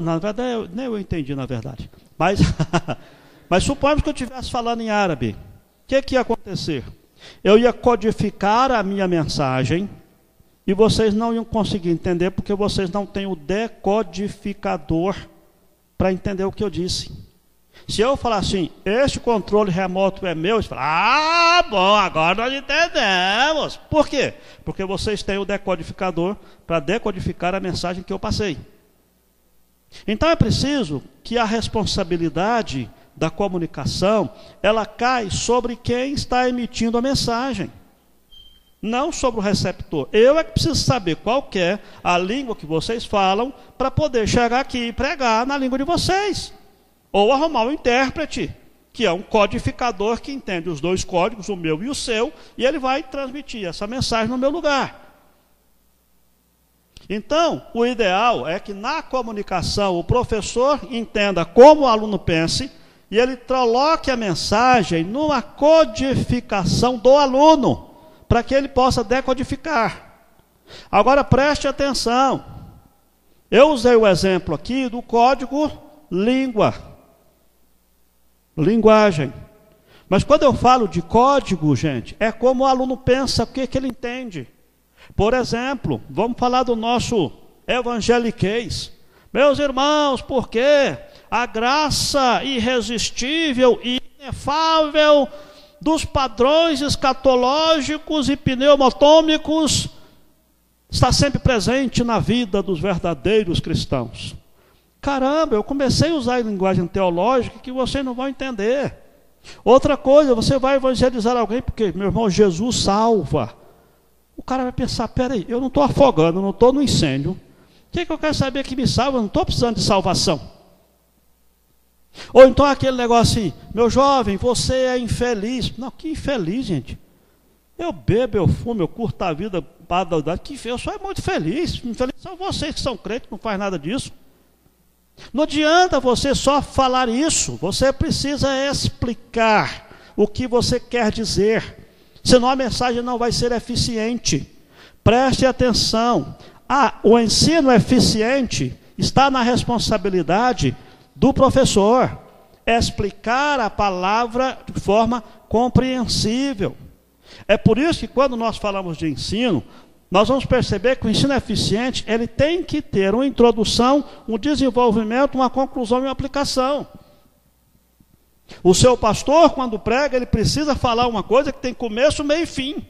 Na verdade, nem eu entendi, na verdade. Mas, mas suponhamos que eu estivesse falando em árabe. O que ia acontecer? Eu ia codificar a minha mensagem e vocês não iam conseguir entender porque vocês não têm o decodificador para entender o que eu disse. Se eu falar assim, este controle remoto é meu, você fala, bom, agora nós entendemos. Por quê? Porque vocês têm o decodificador para decodificar a mensagem que eu passei. Então é preciso que a responsabilidade da comunicação, ela cai sobre quem está emitindo a mensagem, não sobre o receptor. Eu é que preciso saber qual que é a língua que vocês falam para poder chegar aqui e pregar na língua de vocês. Ou arrumar um intérprete, que é um codificador que entende os dois códigos, o meu e o seu, e ele vai transmitir essa mensagem no meu lugar. Então, o ideal é que na comunicação o professor entenda como o aluno pense e ele coloque a mensagem numa codificação do aluno, para que ele possa decodificar. Agora preste atenção. Eu usei o exemplo aqui do código linguagem. Mas quando eu falo de código, gente, é como o aluno pensa, o que ele entende. Por exemplo, vamos falar do nosso evangeliquez. Meus irmãos, porque a graça irresistível e inefável dos padrões escatológicos e pneumotômicos está sempre presente na vida dos verdadeiros cristãos. Caramba, eu comecei a usar a linguagem teológica que vocês não vão entender. Outra coisa, você vai evangelizar alguém porque, meu irmão, Jesus salva. O cara vai pensar, peraí, eu não estou afogando, eu não estou no incêndio. O que eu quero saber que me salva? Eu não estou precisando de salvação. Ou então aquele negócio assim, meu jovem, você é infeliz. Não, que infeliz, gente. Eu bebo, eu fumo, eu curto a vida, eu sou muito feliz. Infeliz são vocês que são crentes, não faz nada disso. Não adianta você só falar isso, você precisa explicar o que você quer dizer, senão a mensagem não vai ser eficiente. Preste atenção, o ensino eficiente está na responsabilidade do professor, explicar a palavra de forma compreensível. É por isso que quando nós falamos de ensino, nós vamos perceber que o ensino eficiente, ele tem que ter uma introdução, um desenvolvimento, uma conclusão e uma aplicação. O seu pastor, quando prega, ele precisa falar uma coisa que tem começo, meio e fim.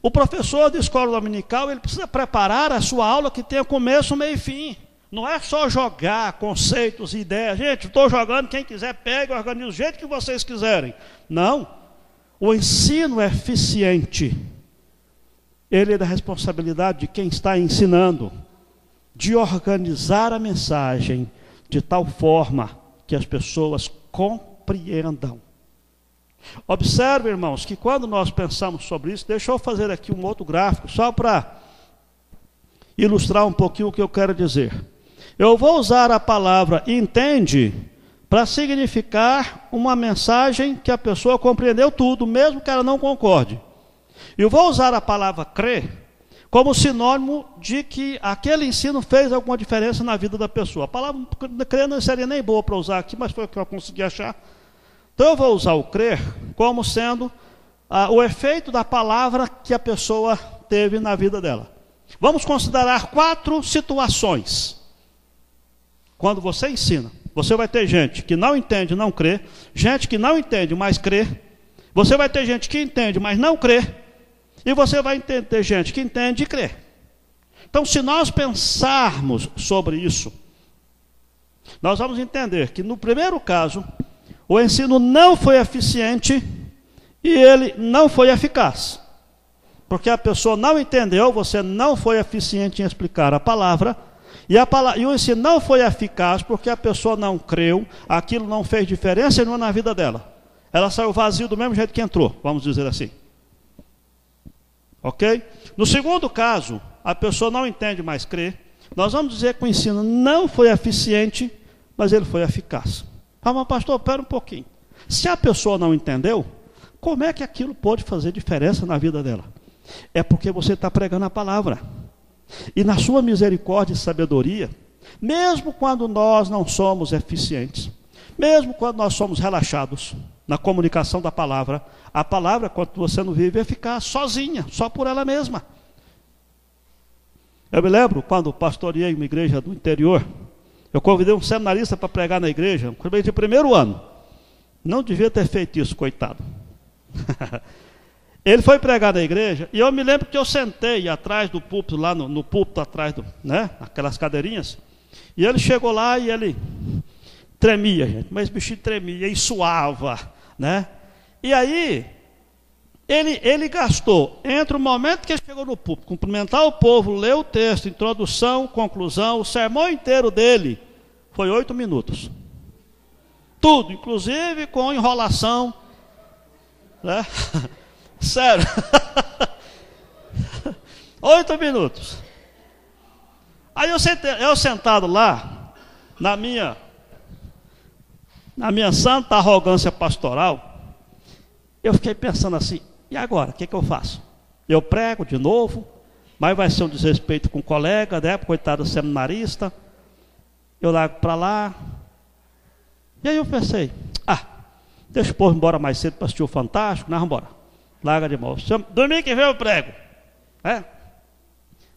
O professor de escola dominical, ele precisa preparar a sua aula que tenha começo, meio e fim. Não é só jogar conceitos e ideias. Gente, estou jogando, quem quiser pega e organiza do jeito que vocês quiserem. Não. O ensino eficiente, ele é da responsabilidade de quem está ensinando, de organizar a mensagem de tal forma que as pessoas compreendam. Observe, irmãos, que quando nós pensamos sobre isso, deixa eu fazer aqui um outro gráfico, só para ilustrar um pouquinho o que eu quero dizer. Eu vou usar a palavra entende para significar uma mensagem que a pessoa compreendeu tudo, mesmo que ela não concorde. Eu vou usar a palavra crer como sinônimo de que aquele ensino fez alguma diferença na vida da pessoa. A palavra crer não seria nem boa para usar aqui, mas foi o que eu consegui achar. Então eu vou usar o crer como sendo o efeito da palavra que a pessoa teve na vida dela. Vamos considerar 4 situações. Quando você ensina, você vai ter gente que não entende, não crê, gente que não entende, mas crê. Você vai ter gente que entende, mas não crê. E você vai ter gente que entende e crê. Então, se nós pensarmos sobre isso, nós vamos entender que no primeiro caso, o ensino não foi eficiente e ele não foi eficaz. Porque a pessoa não entendeu, você não foi eficiente em explicar a palavra, e o ensino não foi eficaz porque a pessoa não creu, aquilo não fez diferença nenhuma na vida dela. Ela saiu vazia do mesmo jeito que entrou, vamos dizer assim. Ok? No segundo caso, a pessoa não entende, mas crê. Nós vamos dizer que o ensino não foi eficiente, mas ele foi eficaz. Mas pastor, espera um pouquinho. Se a pessoa não entendeu, como é que aquilo pode fazer diferença na vida dela? É porque você está pregando a palavra. E na sua misericórdia e sabedoria, Mesmo quando nós não somos eficientes, mesmo quando nós somos relaxados na comunicação da palavra, a palavra, quando você não vive, é ficar sozinha, só por ela mesma. Eu me lembro quando pastoreei uma igreja do interior, eu convidei um seminarista para pregar na igreja, de primeiro ano. Não devia ter feito isso, coitado. Ele foi pregar na igreja, e eu me lembro que eu sentei atrás do púlpito, lá no púlpito atrás, aquelas cadeirinhas, e ele chegou lá e ele tremia, gente, mas o bichinho tremia e suava, né? E aí, ele gastou, entre o momento que ele chegou no púlpito, cumprimentar o povo, ler o texto, introdução, conclusão, o sermão inteiro dele, foi 8 minutos. Tudo, inclusive com enrolação, né? Sério. 8 minutos. Aí eu sentado lá, na minha santa arrogância pastoral, eu fiquei pensando assim, e agora, o que eu faço? Eu prego de novo, mas vai ser um desrespeito com o colega, né? Coitado do seminarista, eu largo para lá. E aí eu pensei, deixa o povo embora mais cedo para assistir o Fantástico, nós vamos embora. Larga de mão. Domingo que vem eu prego.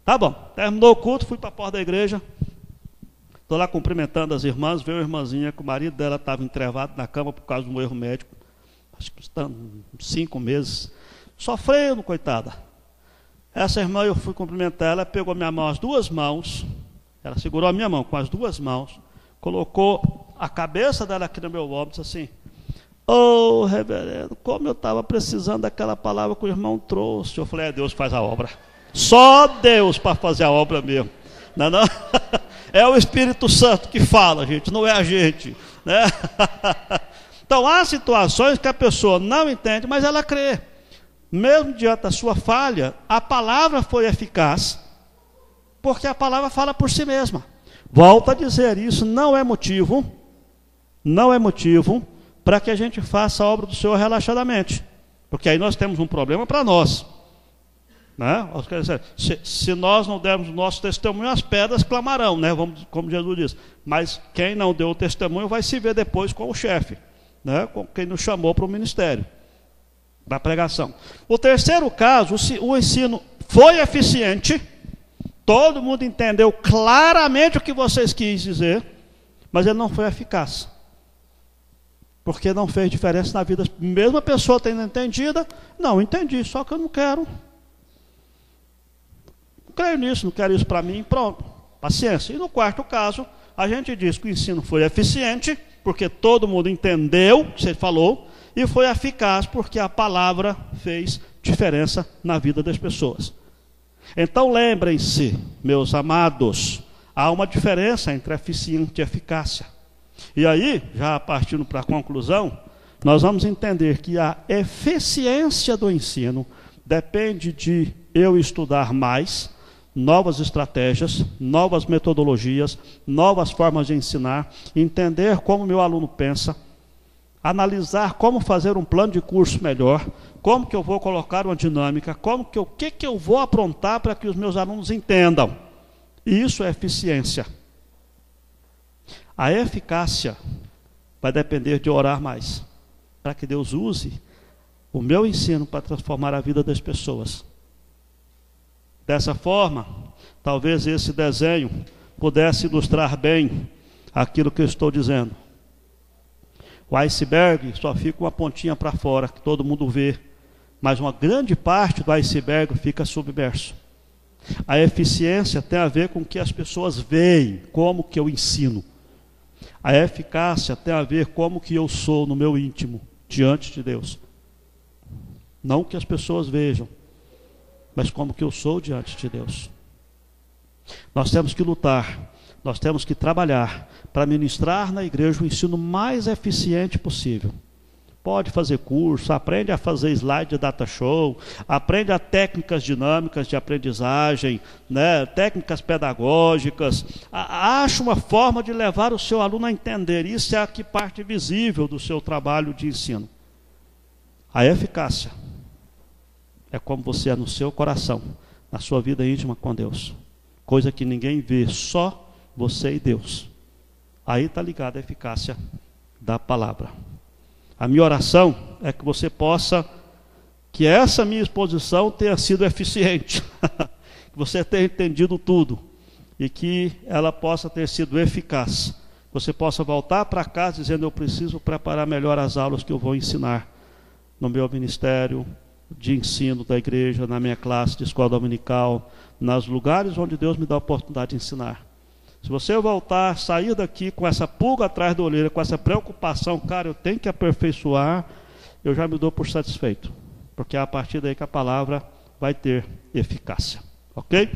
Tá bom, terminou o culto, fui para a porta da igreja. Estou lá cumprimentando as irmãs, veio uma irmãzinha que o marido dela estava entrevado na cama por causa de um erro médico. Acho que está 5 meses. Sofrendo, coitada. Essa irmã, eu fui cumprimentar ela, pegou minha mão, as 2 mãos. Ela segurou a minha mão com as 2 mãos. Colocou a cabeça dela aqui no meu ombro, disse assim: "Ô, reverendo, como eu estava precisando daquela palavra que o irmão trouxe." Eu falei: "É Deus que faz a obra." Só Deus para fazer a obra mesmo. Não, não? É o Espírito Santo que fala, gente, não é a gente, né? Então há situações que a pessoa não entende, mas ela crê. Mesmo diante da sua falha, a palavra foi eficaz, porque a palavra fala por si mesma. Volto a dizer, isso não é motivo para que a gente faça a obra do Senhor relaxadamente, porque aí nós temos um problema para nós, né? Se nós não dermos o nosso testemunho, as pedras clamarão, né? Como Jesus diz. Mas quem não deu o testemunho vai se ver depois com o chefe, né? Com quem nos chamou para o ministério da pregação. O terceiro caso, o ensino foi eficiente, todo mundo entendeu claramente o que vocês quis dizer, mas ele não foi eficaz, porque não fez diferença na vida. Mesmo a pessoa tendo entendida, não entendi, só que eu não quero. Não creio nisso, não quero isso para mim, pronto, paciência. E no quarto caso, a gente diz que o ensino foi eficiente, porque todo mundo entendeu o que você falou, e foi eficaz porque a palavra fez diferença na vida das pessoas. Então lembrem-se, meus amados, há uma diferença entre eficiência e eficácia. E aí, já partindo para a conclusão, nós vamos entender que a eficiência do ensino depende de eu estudar mais, novas estratégias, novas metodologias, novas formas de ensinar, entender como meu aluno pensa, analisar como fazer um plano de curso melhor, como que eu vou colocar uma dinâmica, o que eu vou aprontar para que os meus alunos entendam. E isso é eficiência. A eficácia vai depender de orar mais, para que Deus use o meu ensino para transformar a vida das pessoas. Dessa forma, talvez esse desenho pudesse ilustrar bem aquilo que eu estou dizendo. O iceberg só fica uma pontinha para fora, que todo mundo vê, mas uma grande parte do iceberg fica submerso. A eficiência tem a ver com o que as pessoas veem, como que eu ensino. A eficácia tem a ver como que eu sou no meu íntimo, diante de Deus. Não que as pessoas vejam, mas como que eu sou diante de Deus. Nós temos que lutar, nós temos que trabalhar para ministrar na igreja o ensino mais eficiente possível. Pode fazer curso, aprende a fazer slide de data show, aprende a técnicas dinâmicas de aprendizagem, né, técnicas pedagógicas. Acha uma forma de levar o seu aluno a entender. Isso é a que parte visível do seu trabalho de ensino. A eficácia é como você é no seu coração, na sua vida íntima com Deus. Coisa que ninguém vê, só você e Deus. Aí está ligada a eficácia da palavra. A minha oração é que você possa, que essa minha exposição tenha sido eficiente, que você tenha entendido tudo, e que ela possa ter sido eficaz. Você possa voltar para casa dizendo: eu preciso preparar melhor as aulas que eu vou ensinar no meu ministério de ensino da igreja, na minha classe de escola dominical, nos lugares onde Deus me dá a oportunidade de ensinar. Se você voltar, sair daqui com essa pulga atrás da orelha, com essa preocupação, cara, eu tenho que aperfeiçoar, eu já me dou por satisfeito, porque é a partir daí que a palavra vai ter eficácia. Ok?